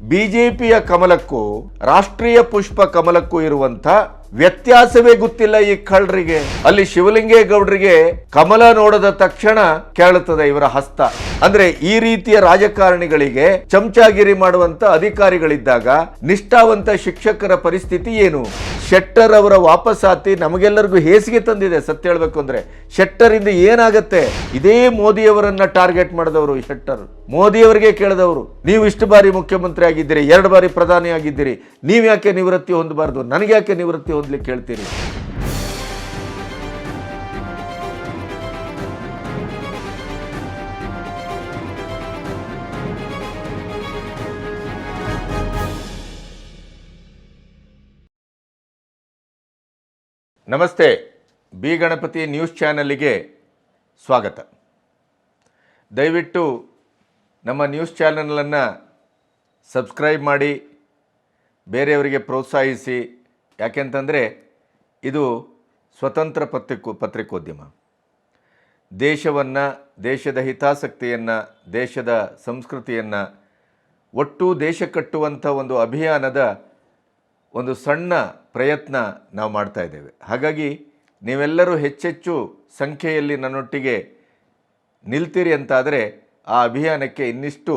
ಬಿಜೆಪಿಯ ಕಮಲಕ್ಕೂ ರಾಷ್ಟ್ರೀಯ ಪುಷ್ಪ ಕಮಲಕ್ಕೂ ಇರುವಂತ ವ್ಯತ್ಯಾಸವೇ ಗೊತ್ತಿಲ್ಲ ಈ ಕಳ್ಳರಿಗೆ. ಅಲ್ಲಿ ಶಿವಲಿಂಗೇಗೌಡರಿಗೆ ಕಮಲ ನೋಡದ ತಕ್ಷಣ ಕೆರಳುತ್ತದೆ ಇವರ ಹಸ್ತ. ಅಂದ್ರೆ ಈ ರೀತಿಯ ರಾಜಕಾರಣಿಗಳಿಗೆ ಚಮಚಾಗಿರಿ ಮಾಡುವಂತ ಅಧಿಕಾರಿಗಳಿದ್ದಾಗ ನಿಷ್ಠಾವಂತ ಶಿಕ್ಷಕರ ಪರಿಸ್ಥಿತಿ ಏನು? ಶೆಟ್ಟರ್ ಅವರ ವಾಪಸಾತಿ ನಮಗೆಲ್ಲರಿಗೂ ಹೇಸಿಗೆ ತಂದಿದೆ. ಸತ್ಯ ಹೇಳ್ಬೇಕು ಅಂದ್ರೆ ಶೆಟ್ಟರ್ ಇಂದ ಏನಾಗತ್ತೆ? ಇದೇ ಮೋದಿಯವರನ್ನ ಟಾರ್ಗೆಟ್ ಮಾಡಿದವರು ಶೆಟ್ಟರ್. ಮೋದಿಯವರಿಗೆ ಕೇಳಿದವರು, ನೀವು ಇಷ್ಟು ಬಾರಿ ಮುಖ್ಯಮಂತ್ರಿ ಆಗಿದ್ದೀರಿ, 2 ಬಾರಿ ಪ್ರಧಾನಿ ಆಗಿದ್ದೀರಿ, ನೀವ್ ಯಾಕೆ ನಿವೃತ್ತಿ ಹೊಂದಬಾರ್ದು, ನನಗೆ ಯಾಕೆ ನಿವೃತ್ತಿ ಹೊಂದಲಿಕ್ಕೆ ಹೇಳ್ತೀರಿ? ನಮಸ್ತೆ, ಬಿ ಗಣಪತಿ ನ್ಯೂಸ್ ಚಾನಲ್ಗೆ ಸ್ವಾಗತ. ದಯವಿಟ್ಟು ನಮ್ಮ ನ್ಯೂಸ್ ಚಾನಲನ್ನು ಸಬ್ಸ್ಕ್ರೈಬ್ ಮಾಡಿ, ಬೇರೆಯವರಿಗೆ ಪ್ರೋತ್ಸಾಹಿಸಿ. ಯಾಕೆಂತಂದರೆ ಇದು ಸ್ವತಂತ್ರ ಪತ್ರಿಕೋದ್ಯಮ. ದೇಶವನ್ನು, ದೇಶದ ಹಿತಾಸಕ್ತಿಯನ್ನು, ದೇಶದ ಸಂಸ್ಕೃತಿಯನ್ನು, ಒಟ್ಟು ದೇಶ ಕಟ್ಟುವಂಥ ಒಂದು ಅಭಿಯಾನದ ಒಂದು ಸಣ್ಣ ಪ್ರಯತ್ನ ನಾವು ಮಾಡ್ತಾ ಇದ್ದೇವೆ. ಹಾಗಾಗಿ ನೀವೆಲ್ಲರೂ ಹೆಚ್ಚೆಚ್ಚು ಸಂಖ್ಯೆಯಲ್ಲಿ ನನ್ನೊಟ್ಟಿಗೆ ನಿಲ್ತೀರಿ ಅಂತಾದರೆ ಆ ಅಭಿಯಾನಕ್ಕೆ ಇನ್ನಿಷ್ಟು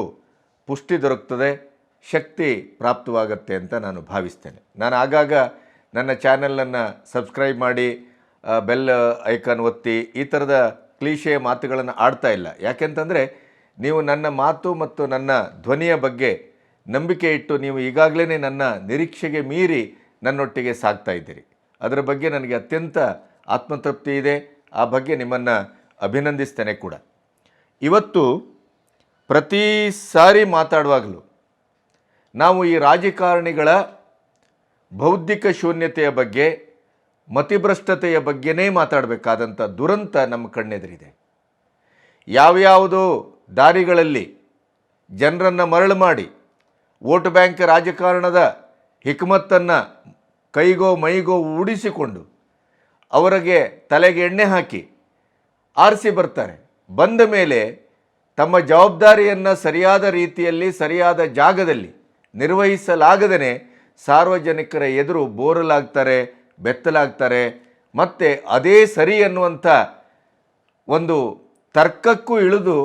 ಪುಷ್ಟಿ ದೊರಕ್ತದೆ, ಶಕ್ತಿ ಪ್ರಾಪ್ತವಾಗುತ್ತೆ ಅಂತ ನಾನು ಭಾವಿಸ್ತೇನೆ. ನಾನು ಆಗಾಗ ನನ್ನ ಚಾನಲನ್ನು ಸಬ್ಸ್ಕ್ರೈಬ್ ಮಾಡಿ, ಬೆಲ್ ಐಕಾನ್ ಒತ್ತಿ, ಈ ಥರದ ಕ್ಲೀಶೆಯ ಮಾತುಗಳನ್ನು ಆಡ್ತಾ ಇಲ್ಲ. ಯಾಕೆಂತಂದರೆ ನೀವು ನನ್ನ ಮಾತು ಮತ್ತು ನನ್ನ ಧ್ವನಿಯ ಬಗ್ಗೆ ನಂಬಿಕೆ ಇಟ್ಟು ನೀವು ಈಗಾಗಲೇ ನನ್ನ ನಿರೀಕ್ಷೆಗೆ ಮೀರಿ ನನ್ನೊಟ್ಟಿಗೆ ಸಾಗ್ತಾ ಇದ್ದೀರಿ. ಅದರ ಬಗ್ಗೆ ನನಗೆ ಅತ್ಯಂತ ಆತ್ಮತೃಪ್ತಿ ಇದೆ. ಆ ಬಗ್ಗೆ ನಿಮ್ಮನ್ನು ಅಭಿನಂದಿಸ್ತೇನೆ ಕೂಡ. ಇವತ್ತು ಪ್ರತಿ ಸಾರಿ ಮಾತಾಡುವಾಗಲೂ ನಾವು ಈ ರಾಜಕಾರಣಿಗಳ ಬೌದ್ಧಿಕ ಶೂನ್ಯತೆಯ ಬಗ್ಗೆ, ಮತಿಭ್ರಷ್ಟತೆಯ ಬಗ್ಗೆನೇ ಮಾತಾಡಬೇಕಾದಂಥ ದುರಂತ ನಮ್ಮ ಕಣ್ಣೆದುರಿದೆ. ಯಾವ್ಯಾವುದೋ ದಾರಿಗಳಲ್ಲಿ ಜನರನ್ನು ಮರಳು ಮಾಡಿ ವೋಟ್ ಬ್ಯಾಂಕ್ ರಾಜಕಾರಣದ ಹಿಕ್ಮತ್ತನ್ನು ಕೈಗೋ ಮೈಗೋ ಉಡಿಸಿಕೊಂಡು ಅವರಿಗೆ ತಲೆಗೆ ಎಣ್ಣೆ ಹಾಕಿ ಆರಿಸಿ ಬರ್ತಾರೆ. ಬಂದ ಮೇಲೆ ತಮ್ಮ ಜವಾಬ್ದಾರಿಯನ್ನು ಸರಿಯಾದ ರೀತಿಯಲ್ಲಿ, ಸರಿಯಾದ ಜಾಗದಲ್ಲಿ ನಿರ್ವಹಿಸಲಾಗದೇ ಸಾರ್ವಜನಿಕರ ಎದುರು ಬೋರಲಾಗ್ತಾರೆ, ಬೆತ್ತಲಾಗ್ತಾರೆ. ಮತ್ತು ಅದೇ ಸರಿ ಅನ್ನುವಂಥ ಒಂದು ತರ್ಕಕ್ಕೂ ಇಳಿದು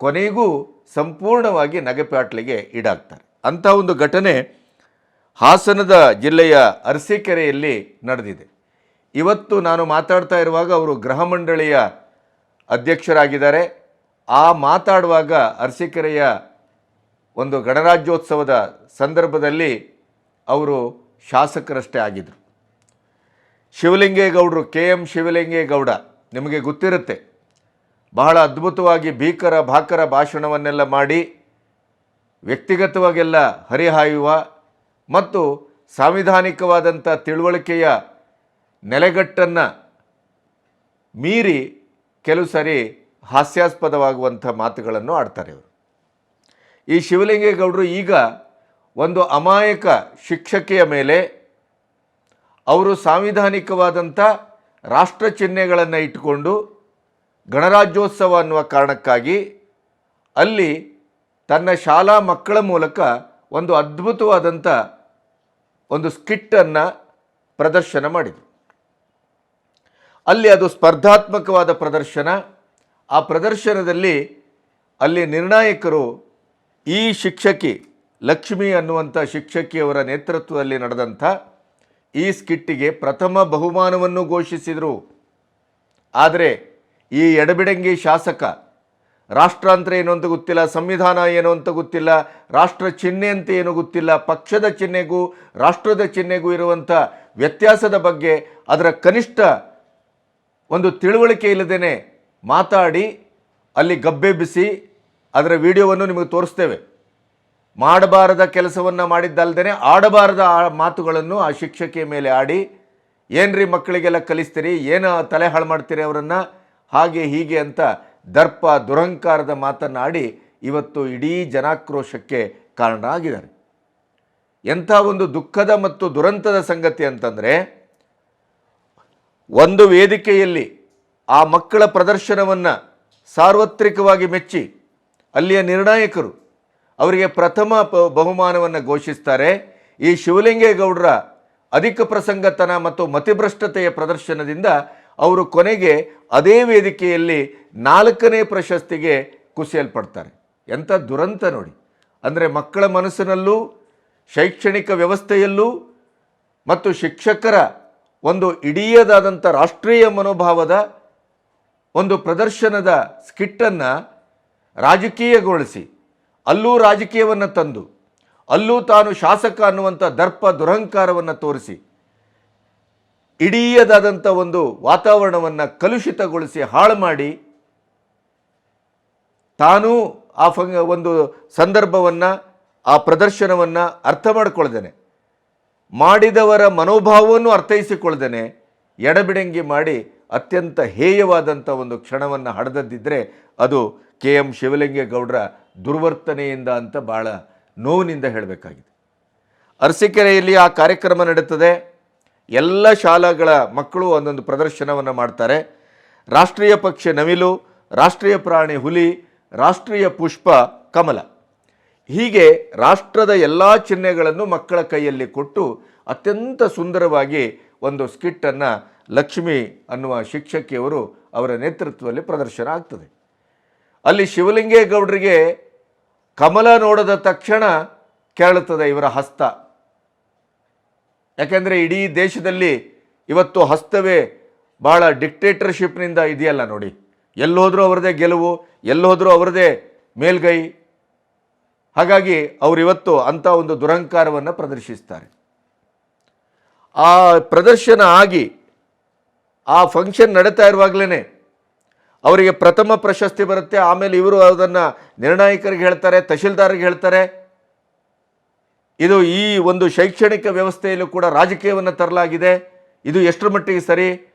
ಕೊನೆಗೂ ಸಂಪೂರ್ಣವಾಗಿ ನಗೆಪಾಟ್ಲಿಗೆ ಈಡಾಗ್ತಾರೆ. ಅಂಥ ಒಂದು ಘಟನೆ ಹಾಸನದ ಜಿಲ್ಲೆಯ ಅರಸೀಕೆರೆಯಲ್ಲಿ ನಡೆದಿದೆ. ಇವತ್ತು ನಾನು ಮಾತಾಡ್ತಾ ಇರುವಾಗ ಅವರು ಗೃಹ ಮಂಡಳಿಯ ಅಧ್ಯಕ್ಷರಾಗಿದ್ದಾರೆ. ಆ ಮಾತಾಡುವಾಗ ಅರಸೀಕೆರೆಯ ಒಂದು ಗಣರಾಜ್ಯೋತ್ಸವದ ಸಂದರ್ಭದಲ್ಲಿ ಅವರು ಶಾಸಕರಷ್ಟೇ ಆಗಿದ್ದರು. ಶಿವಲಿಂಗೇಗೌಡರು, KM ಶಿವಲಿಂಗೇಗೌಡ ನಿಮಗೆ ಗೊತ್ತಿರುತ್ತೆ, ಬಹಳ ಅದ್ಭುತವಾಗಿ ಭಾಕರ ಭಾಷಣವನ್ನೆಲ್ಲ ಮಾಡಿ ವ್ಯಕ್ತಿಗತವಾಗೆಲ್ಲ ಹರಿಹಾಯುವ ಮತ್ತು ಸಾಂವಿಧಾನಿಕವಾದಂಥ ತಿಳುವಳಿಕೆಯ ನೆಲೆಗಟ್ಟನ್ನು ಮೀರಿ ಕೆಲವು ಸಾರಿ ಹಾಸ್ಯಾಸ್ಪದವಾಗುವಂಥ ಮಾತುಗಳನ್ನು ಆಡ್ತಾರೆ ಇವರು. ಈ ಶಿವಲಿಂಗೇಗೌಡರು ಈಗ ಒಂದು ಅಮಾಯಕ ಶಿಕ್ಷಕಿಯ ಮೇಲೆ ಅವರು ಸಾಂವಿಧಾನಿಕವಾದಂಥ ರಾಷ್ಟ್ರ ಚಿಹ್ನೆಗಳನ್ನು ಇಟ್ಟುಕೊಂಡು ಗಣರಾಜ್ಯೋತ್ಸವ ಅನ್ನುವ ಕಾರಣಕ್ಕಾಗಿ ಅಲ್ಲಿ ತನ್ನ ಶಾಲಾ ಮಕ್ಕಳ ಮೂಲಕ ಒಂದು ಅದ್ಭುತವಾದಂಥ ಒಂದು ಸ್ಕಿಟ್ಟನ್ನು ಪ್ರದರ್ಶನ ಮಾಡಿದರು. ಅಲ್ಲಿ ಅದು ಸ್ಪರ್ಧಾತ್ಮಕವಾದ ಪ್ರದರ್ಶನ. ಆ ಪ್ರದರ್ಶನದಲ್ಲಿ ಅಲ್ಲಿ ನಿರ್ಣಾಯಕರು ಈ ಶಿಕ್ಷಕಿ ಲಕ್ಷ್ಮಿ ಅನ್ನುವಂಥ ಶಿಕ್ಷಕಿಯವರ ನೇತೃತ್ವದಲ್ಲಿ ನಡೆದಂಥ ಈ ಸ್ಕಿಟ್ಟಿಗೆ ಪ್ರಥಮ ಬಹುಮಾನವನ್ನು ಘೋಷಿಸಿದರು. ಆದರೆ ಈ ಎಡಬಿಡಂಗಿ ಶಾಸಕ ರಾಷ್ಟ್ರಾಂತರ ಏನು ಅಂತ ಗೊತ್ತಿಲ್ಲ, ಸಂವಿಧಾನ ಏನು ಅಂತ ಗೊತ್ತಿಲ್ಲ, ರಾಷ್ಟ್ರ ಚಿಹ್ನೆ ಅಂತ ಏನು ಗೊತ್ತಿಲ್ಲ, ಪಕ್ಷದ ಚಿಹ್ನೆಗೂ ರಾಷ್ಟ್ರದ ಚಿಹ್ನೆಗೂ ಇರುವಂಥ ವ್ಯತ್ಯಾಸದ ಬಗ್ಗೆ ಅದರ ಕನಿಷ್ಠ ಒಂದು ತಿಳುವಳಿಕೆ ಇಲ್ಲದೇ ಮಾತಾಡಿ ಅಲ್ಲಿ ಗಬ್ಬೆಬ್ಬಿಸಿ ಅದರ ವಿಡಿಯೋವನ್ನು ನಿಮಗೆ ತೋರಿಸ್ತೇವೆ. ಮಾಡಬಾರದ ಕೆಲಸವನ್ನು ಮಾಡಿದ್ದಲ್ಲದೇ ಆಡಬಾರದ ಮಾತುಗಳನ್ನು ಆ ಶಿಕ್ಷಕಿಯ ಮೇಲೆ ಆಡಿ, ಏನ್ರಿ ಮಕ್ಕಳಿಗೆಲ್ಲ ಕಲಿಸ್ತೀರಿ, ಏನು ತಲೆ ಹಾಳು ಮಾಡ್ತೀರಿ ಅವರನ್ನು, ಹಾಗೆ ಹೀಗೆ ಅಂತ ದರ್ಪ ದುರಹಂಕಾರದ ಮಾತನ್ನಾಡಿ ಇವತ್ತು ಇಡೀ ಜನಾಕ್ರೋಶಕ್ಕೆ ಕಾರಣ ಆಗಿದ್ದಾರೆ. ಎಂಥ ಒಂದು ದುಃಖದ ಮತ್ತು ದುರಂತದ ಸಂಗತಿ ಅಂತಂದರೆ, ಒಂದು ವೇದಿಕೆಯಲ್ಲಿ ಆ ಮಕ್ಕಳ ಪ್ರದರ್ಶನವನ್ನು ಸಾರ್ವತ್ರಿಕವಾಗಿ ಮೆಚ್ಚಿ ಅಲ್ಲಿಯ ನಿರ್ಣಾಯಕರು ಅವರಿಗೆ ಪ್ರಥಮ ಬಹುಮಾನವನ್ನು ಘೋಷಿಸ್ತಾರೆ. ಈ ಶಿವಲಿಂಗೇಗೌಡರ ಅಧಿಕ ಪ್ರಸಂಗತನ ಮತ್ತು ಮತಿಭ್ರಷ್ಟತೆಯ ಪ್ರದರ್ಶನದಿಂದ ಅವರು ಕೊನೆಗೆ ಅದೇ ವೇದಿಕೆಯಲ್ಲಿ 4ನೇ ಪ್ರಶಸ್ತಿಗೆ ಕುಸಿಯಲ್ಪಡ್ತಾರೆ. ಎಂಥ ದುರಂತ ನೋಡಿ. ಅಂದರೆ ಮಕ್ಕಳ ಮನಸ್ಸಿನಲ್ಲೂ ಶೈಕ್ಷಣಿಕ ವ್ಯವಸ್ಥೆಯಲ್ಲೂ ಮತ್ತು ಶಿಕ್ಷಕರ ಒಂದು ಇಡೀದಾದಂಥ ರಾಷ್ಟ್ರೀಯ ಮನೋಭಾವದ ಒಂದು ಪ್ರದರ್ಶನದ ಸ್ಕಿಟ್ಟನ್ನು ರಾಜಕೀಯಗೊಳಿಸಿ, ಅಲ್ಲೂ ರಾಜಕೀಯವನ್ನು ತಂದು, ಅಲ್ಲೂ ತಾನು ಶಾಸಕ ಅನ್ನುವಂಥ ದರ್ಪ ದುರಹಂಕಾರವನ್ನು ತೋರಿಸಿ, ಇಡೀದಾದಂಥ ಒಂದು ವಾತಾವರಣವನ್ನು ಕಲುಷಿತಗೊಳಿಸಿ ಹಾಳು ಮಾಡಿ, ತಾನೂ ಆ ಒಂದು ಸಂದರ್ಭವನ್ನು, ಆ ಪ್ರದರ್ಶನವನ್ನು ಅರ್ಥ ಮಾಡಿಕೊಳ್ದೇನೆ, ಮಾಡಿದವರ ಮನೋಭಾವವನ್ನು ಅರ್ಥೈಸಿಕೊಳ್ದೇನೆ ಎಡಬಿಡಂಗಿ ಮಾಡಿ ಅತ್ಯಂತ ಹೇಯವಾದಂಥ ಒಂದು ಕ್ಷಣವನ್ನು ಹಡೆದದ್ದಿದ್ದರೆ ಅದು KM ಶಿವಲಿಂಗೇಗೌಡರ ದುರ್ವರ್ತನೆಯಿಂದ ಅಂತ ಭಾಳ ನೋವಿನಿಂದ ಹೇಳಬೇಕಾಗಿದೆ. ಅರಸೀಕೆರೆಯಲ್ಲಿ ಆ ಕಾರ್ಯಕ್ರಮ ನಡೀತದೆ. ಎಲ್ಲ ಶಾಲೆಗಳ ಮಕ್ಕಳು ಒಂದೊಂದು ಪ್ರದರ್ಶನವನ್ನು ಮಾಡ್ತಾರೆ. ರಾಷ್ಟ್ರೀಯ ಪಕ್ಷಿ ನವಿಲು, ರಾಷ್ಟ್ರೀಯ ಪ್ರಾಣಿ ಹುಲಿ, ರಾಷ್ಟ್ರೀಯ ಪುಷ್ಪ ಕಮಲ, ಹೀಗೆ ರಾಷ್ಟ್ರದ ಎಲ್ಲ ಚಿಹ್ನೆಗಳನ್ನು ಮಕ್ಕಳ ಕೈಯಲ್ಲಿ ಕೊಟ್ಟು ಅತ್ಯಂತ ಸುಂದರವಾಗಿ ಒಂದು ಸ್ಕಿಟ್ಟನ್ನು ಲಕ್ಷ್ಮಿ ಅನ್ನುವ ಶಿಕ್ಷಕಿಯವರು ಅವರ ನೇತೃತ್ವದಲ್ಲಿ ಪ್ರದರ್ಶನ ಆಗ್ತದೆ. ಅಲ್ಲಿ ಶಿವಲಿಂಗೇಗೌಡರಿಗೆ ಕಮಲ ನೋಡಿದ ತಕ್ಷಣ ಕೆರಳುತ್ತದೆ ಇವರ ಹಸ್ತ. ಯಾಕೆಂದರೆ ಇಡೀ ದೇಶದಲ್ಲಿ ಇವತ್ತು ಹಸ್ತವೇ ಭಾಳ ಡಿಕ್ಟೇಟರ್ಶಿಪ್ನಿಂದ ಇದೆಯಲ್ಲ ನೋಡಿ. ಎಲ್ಲೋದ್ರೂ ಅವರದೇ ಗೆಲುವು, ಎಲ್ಲೋದ್ರೂ ಅವರದೇ ಮೇಲ್ಗೈ. ಹಾಗಾಗಿ ಅವರಿವತ್ತು ಅಂಥ ಒಂದು ದುರಹಂಕಾರವನ್ನು ಪ್ರದರ್ಶಿಸ್ತಾರೆ. ಆ ಪ್ರದರ್ಶನ ಆಗಿ ಆ ಫಂಕ್ಷನ್ ನಡೀತಾ ಇರುವಾಗಲೇ ಅವರಿಗೆ ಪ್ರಥಮ ಪ್ರಶಸ್ತಿ ಬರುತ್ತೆ. ಆಮೇಲೆ ಇವರು ಅದನ್ನು ನಿರ್ಣಾಯಕರಿಗೆ ಹೇಳ್ತಾರೆ, ತಹಶೀಲ್ದಾರ್ಗೆ ಹೇಳ್ತಾರೆ. ಇದು ಈ ಒಂದು ಶೈಕ್ಷಣಿಕ ವ್ಯವಸ್ಥೆಯಲ್ಲೂ ಕೂಡ ರಾಜಕೀಯವನ್ನು ತರಲಾಗಿದೆ, ಇದು ಎಷ್ಟರ ಮಟ್ಟಿಗೆ ಸರಿ,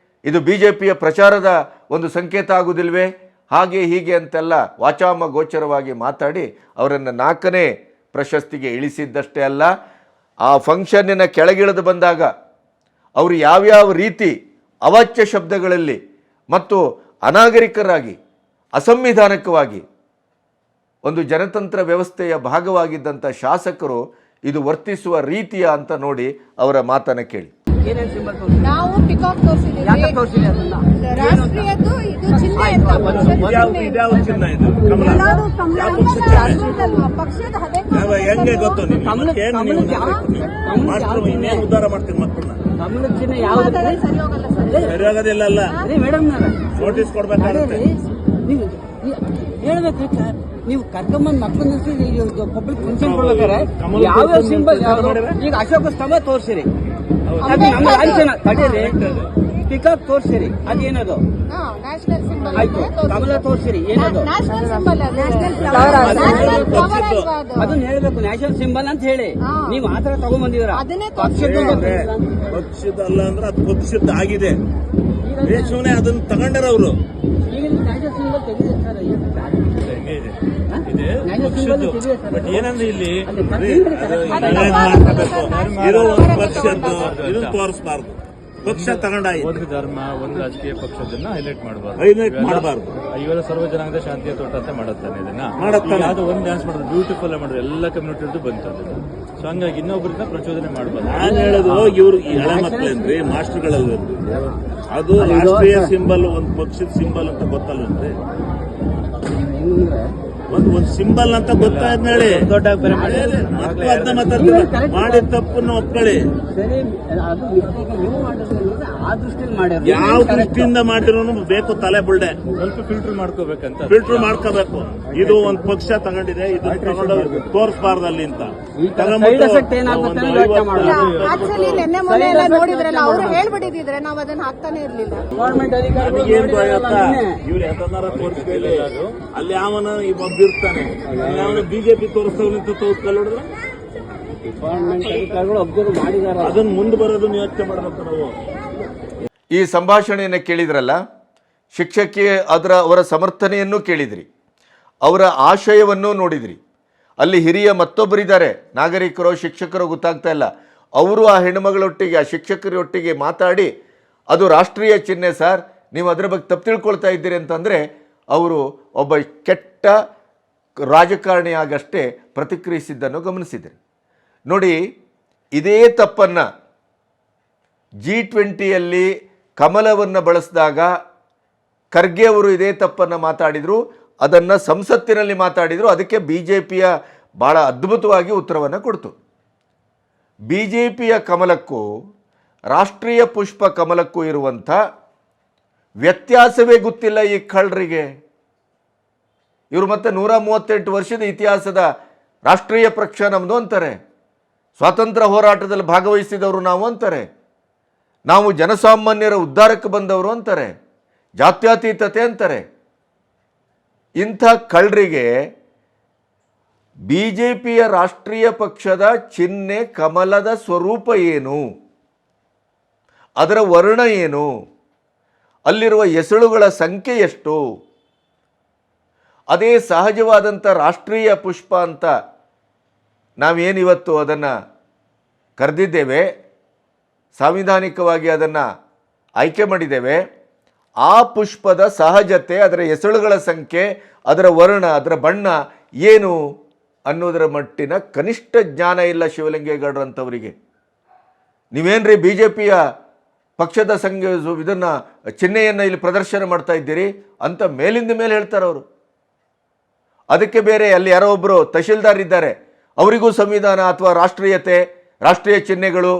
ಇದು BJPಯ ಪ್ರಚಾರದ ಒಂದು ಸಂಕೇತ ಆಗುವುದಿಲ್ವೇ, ಹಾಗೆ ಹೀಗೆ ಅಂತೆಲ್ಲ ವಾಚಾಮ ಗೋಚರವಾಗಿ ಮಾತಾಡಿ ಅವರನ್ನು 4ನೇ ಪ್ರಶಸ್ತಿಗೆ ಇಳಿಸಿದ್ದಷ್ಟೇ ಅಲ್ಲ, ಆ ಫಂಕ್ಷನ್ನಿನ ಕೆಳಗಿಳಿದು ಬಂದಾಗ ಅವರು ಯಾವ್ಯಾವ ರೀತಿ ಅವಾಚ್ಯ ಶಬ್ದಗಳಲ್ಲಿ ಮತ್ತು ಅನಾಗರಿಕರಾಗಿ ಅಸಂವಿಧಾನಿಕವಾಗಿ ಒಂದು ಜನತಂತ್ರ ವ್ಯವಸ್ಥೆಯ ಭಾಗವಾಗಿದ್ದಂಥ ಶಾಸಕರು ಇದು ವರ್ತಿಸುವ ರೀತಿಯ ಅಂತ ನೋಡಿ ಅವರ ಮಾತನ್ನು ಕೇಳಿ. ನಾವು ಪಿಕಾಕ್ ತೋರಿಸಿದ್ದೀವಿ. ರಾಷ್ಟ್ರೀಯದ್ದು ಇದು ಚಿಹ್ನೆ ಅಂತ ಪಕ್ಷದ ಹೆಂಗೆ ಗೊತ್ತು ಉದ್ಧಾರ ಮಾಡ್ತೀವಿ ಮಕ್ಕಳನ್ನ. ಸರಿ ಹೋಗೋದಿಲ್ಲ ಅಲ್ಲ, ನೋಟಿಸ್ ಕೊಡ್ಬೇಕಾಗುತ್ತೆ. ಹೇಳ್ಬೇಕು ಸರ್, ನೀವು ಕರ್ಕೊಂಬಂದ್ ಮಕ್ಕಳನ್ನ ಪಬ್ಲಿಕ್ ಫಂಕ್ಷನ್ ಕೊಡ್ಬೇಕಾರೆ ಯಾವ್ಯಾವ ಸಿಂಬಲ್, ಈಗ ಅಶೋಕ ಸ್ತಂಭ ತೋರಿಸಿರಿ, ತಡೀರಿ, ಪಿಕಾಕ್ ತೋರಿಸಿರಿ, ಅದೇನದು ಆಯ್ತು, ಕಮಲ ತೋರಿಸಿರಿ, ಏನದು ಅದನ್ನ ಹೇಳ್ಬೇಕು, ನ್ಯಾಷನಲ್ ಸಿಂಬಲ್ ಅಂತ ಹೇಳಿ. ನೀವು ಆತರ ತಗೊಂಡ್ಬಂದಿದ್ರ ಪಕ್ಷದಲ್ಲ ಅಂದ್ರೆ ಅದು ಪಕ್ಷದ ಆಗಿದೆ. ಸುಮ್ಮನೆ ಅದನ್ನ ತಗೊಂಡಾರ ಅವರು. ಬಟ್ ಏನಂದ್ರೆ ಇಲ್ಲಿ ಇದು ಒಂದು ಪಕ್ಷದ್ದು ಇದನ್ನ ತೋರಿಸಬಾರ್ದು. ಪಕ್ಷ ತಗೊಂಡಾಯ್ತು, ಒಂದು ಧರ್ಮ ಒಂದು ರಾಜಕೀಯ ಪಕ್ಷದನ್ನ ಹೈಲೈಟ್ ಮಾಡಬಾರ್ದು. ಇವೆಲ್ಲ ಸರ್ವ ಜನಾಂಗದ ಶಾಂತಿಯ ತೋಟ ಅಂತ ಮಾಡುತ್ತಾನೆ ಇದನ್ನ. ಯಾವ್ದು ಒಂದು ಡ್ಯಾನ್ಸ್ ಮಾಡೋದು ಬ್ಯೂಟಿಫುಲ್ ಮಾಡಿದ್ರು, ಎಲ್ಲ ಕಮ್ಯುನಿಟಿ ಬಂತು ಅದನ್ನ. ಸೊ ಹಂಗಾಗಿ ಇನ್ನೊಬ್ಬರನ್ನ ಪ್ರಚೋದನೆ ಮಾಡಬಾರ್ದು. ನಾನು ಹೇಳೋದು ಇವ್ರು ಈ ಹಳೆ ಮಕ್ಕಳೇನ್ರಿ, ಮಾಸ್ಟರ್ಗಳಲ್ಲಿ ಅದು ರಾಷ್ಟ್ರೀಯ ಸಿಂಬಲ್, ಒಂದು ಪಕ್ಷದ ಸಿಂಬಲ್ ಅಂತ ಗೊತ್ತಲ್ವೇನ್ರಿ, ಒಂದು ಸಿಂಬಲ್ ಅಂತ ಗೊತ್ತಾಯ್ತು ಹೇಳಿ. ದೊಡ್ಡ ಅದನ್ನ ಮಾತಾಡ್ತಾರೆ, ಮಾಡಿದ ತಪ್ಪನ್ನು ಒಪ್ಕೊಳ್ಳಿ. ಯಾವ ದೃಷ್ಟಿಯಿಂದ ಮಾಡಿರೋನು ಬೇಕು ತಲೆ ಬುಲ್ಡೆ, ಸ್ವಲ್ಪ ಫಿಲ್ಟರ್ ಮಾಡ್ಕೋಬೇಕಂತ. ಫಿಲ್ಟರ್ ಮಾಡ್ಕೋಬೇಕು. ಇದು ಒಂದು ಪಕ್ಷ ತಗೊಂಡಿದೆ, ಇದು ತಗೊಂಡು ತೋರಿಸಬಾರ್ದು ಅಲ್ಲಿ ಅಂತ ಆಕ್ಚುಲಿ ನಿನ್ನೆ ಮೊನ್ನೆ ಎಲ್ಲ ನೋಡಿದ್ರಲ್ಲ, ಅವರು ಹೇಳ್ಬಿಟ್ಟಿದ್ರೆ ನಾವು ಅದನ್ನ ಹಾಕ್ತಾನೆ ಇರ್ಲಿಲ್ಲ. ಏನ್ ಇವ್ರು ಯಾವ್ದನ್ನಾರ ತೋರಿಸ್ಬೇಡಿ, ಅಲ್ಲಿ ಯಾವನ ಒಬ್ಬಿರ್ತಾನೆ, ಯಾವನ BJP ತೋರಿಸ್ತವ್ರು ತೋರಿಸ್ಕೊಳ್ಳೋದ್ರೆ ಅದನ್ನ ಮುಂದೆ ಬರೋದನ್ನ ಯೋಚನೆ ಮಾಡ್ಬೇಕು ನಾವು. ಈ ಸಂಭಾಷಣೆಯನ್ನು ಕೇಳಿದ್ರಲ್ಲ, ಶಿಕ್ಷಕಿ ಅವರ ಸಮರ್ಥನೆಯನ್ನು ಕೇಳಿದ್ರಿ, ಅವರ ಆಶಯವನ್ನು ನೋಡಿದ್ರಿ. ಅಲ್ಲಿ ಹಿರಿಯ ಮತ್ತೊಬ್ಬರಿದ್ದಾರೆ, ನಾಗರಿಕರು ಶಿಕ್ಷಕರು ಗೊತ್ತಾಗ್ತಾ ಇಲ್ಲ, ಅವರು ಆ ಹೆಣ್ಣುಮಗಳೊಟ್ಟಿಗೆ ಆ ಶಿಕ್ಷಕರೊಟ್ಟಿಗೆ ಮಾತಾಡಿ ಅದು ರಾಷ್ಟ್ರೀಯ ಚಿಹ್ನೆ ಸರ್, ನೀವು ಅದರ ಬಗ್ಗೆ ತಪ್ಪು ತಿಳ್ಕೊಳ್ತಾ ಇದ್ದೀರಿ ಅಂತಂದರೆ ಅವರು ಒಬ್ಬ ಕೆಟ್ಟ ರಾಜಕಾರಣಿಯಾಗಷ್ಟೇ ಪ್ರತಿಕ್ರಿಯಿಸಿದ್ದನ್ನು ಗಮನಿಸಿದೆ. ನೋಡಿ, ಇದೇ ತಪ್ಪನ್ನು G20ಯಲ್ಲಿ ಕಮಲವನ್ನು ಬಳಸಿದಾಗ ಖರ್ಗೆ ಅವರು ಇದೇ ತಪ್ಪನ್ನು ಮಾತಾಡಿದರು, ಅದನ್ನು ಸಂಸತ್ತಿನಲ್ಲಿ ಮಾತಾಡಿದರು. ಅದಕ್ಕೆ BJPಯ ಭಾಳ ಅದ್ಭುತವಾಗಿ ಉತ್ತರವನ್ನು ಕೊಡ್ತು. BJPಯ ಕಮಲಕ್ಕೂ ರಾಷ್ಟ್ರೀಯ ಪುಷ್ಪ ಕಮಲಕ್ಕೂ ಇರುವಂಥ ವ್ಯತ್ಯಾಸವೇ ಗೊತ್ತಿಲ್ಲ ಈ ಕಳ್ಳರಿಗೆ. ಇವರು ಮತ್ತೆ 138 ವರ್ಷದ ಇತಿಹಾಸದ ರಾಷ್ಟ್ರೀಯ ಪಕ್ಷ ನಮ್ಮದು ಅಂತಾರೆ, ಸ್ವಾತಂತ್ರ್ಯ ಹೋರಾಟದಲ್ಲಿ ಭಾಗವಹಿಸಿದವರು ನಾವು ಅಂತಾರೆ, ನಾವು ಜನಸಾಮಾನ್ಯರ ಉದ್ಧಾರಕ್ಕೆ ಬಂದವರು ಅಂತಾರೆ, ಜಾತ್ಯತೀತತೆ ಅಂತಾರೆ. ಇಂಥ ಕಳ್ಳರಿಗೆ BJPಯ ರಾಷ್ಟ್ರೀಯ ಪಕ್ಷದ ಚಿಹ್ನೆ ಕಮಲದ ಸ್ವರೂಪ ಏನು, ಅದರ ವರ್ಣ ಏನು, ಅಲ್ಲಿರುವ ಎಸಳುಗಳ ಸಂಖ್ಯೆ ಎಷ್ಟು, ಅದೇ ಸಹಜವಾದಂಥ ರಾಷ್ಟ್ರೀಯ ಪುಷ್ಪ ಅಂತ ನಾವೇನಿವತ್ತು ಅದನ್ನು ಕರೆದಿದ್ದೇವೆ, ಸಾಂವಿಧಾನಿಕವಾಗಿ ಅದನ್ನು ಆಯ್ಕೆ ಮಾಡಿದ್ದೇವೆ, ಆ ಪುಷ್ಪದ ಸಹಜತೆ, ಅದರ ಎಸಳುಗಳ ಸಂಖ್ಯೆ, ಅದರ ವರ್ಣ, ಅದರ ಬಣ್ಣ ಏನು ಅನ್ನೋದರ ಮಟ್ಟಿನ ಕನಿಷ್ಠ ಜ್ಞಾನ ಇಲ್ಲ ಶಿವಲಿಂಗೇಗೌಡರಂಥವರಿಗೆ. ನೀವೇನ್ರಿ BJPಯ ಪಕ್ಷದ ಇದನ್ನು ಚಿಹ್ನೆಯನ್ನು ಇಲ್ಲಿ ಪ್ರದರ್ಶನ ಮಾಡ್ತಾ ಇದ್ದೀರಿ ಅಂತ ಮೇಲಿಂದ ಮೇಲೆ ಹೇಳ್ತಾರೆ ಅವರು. ಅದಕ್ಕೆ ಬೇರೆ ಅಲ್ಲಿ ಯಾರೋ ಒಬ್ಬರು ತಹಶೀಲ್ದಾರ್ ಇದ್ದಾರೆ, ಅವರಿಗೂ ಸಂವಿಧಾನ ಅಥವಾ ರಾಷ್ಟ್ರೀಯತೆ, ರಾಷ್ಟ್ರೀಯ ಚಿಹ್ನೆಗಳು,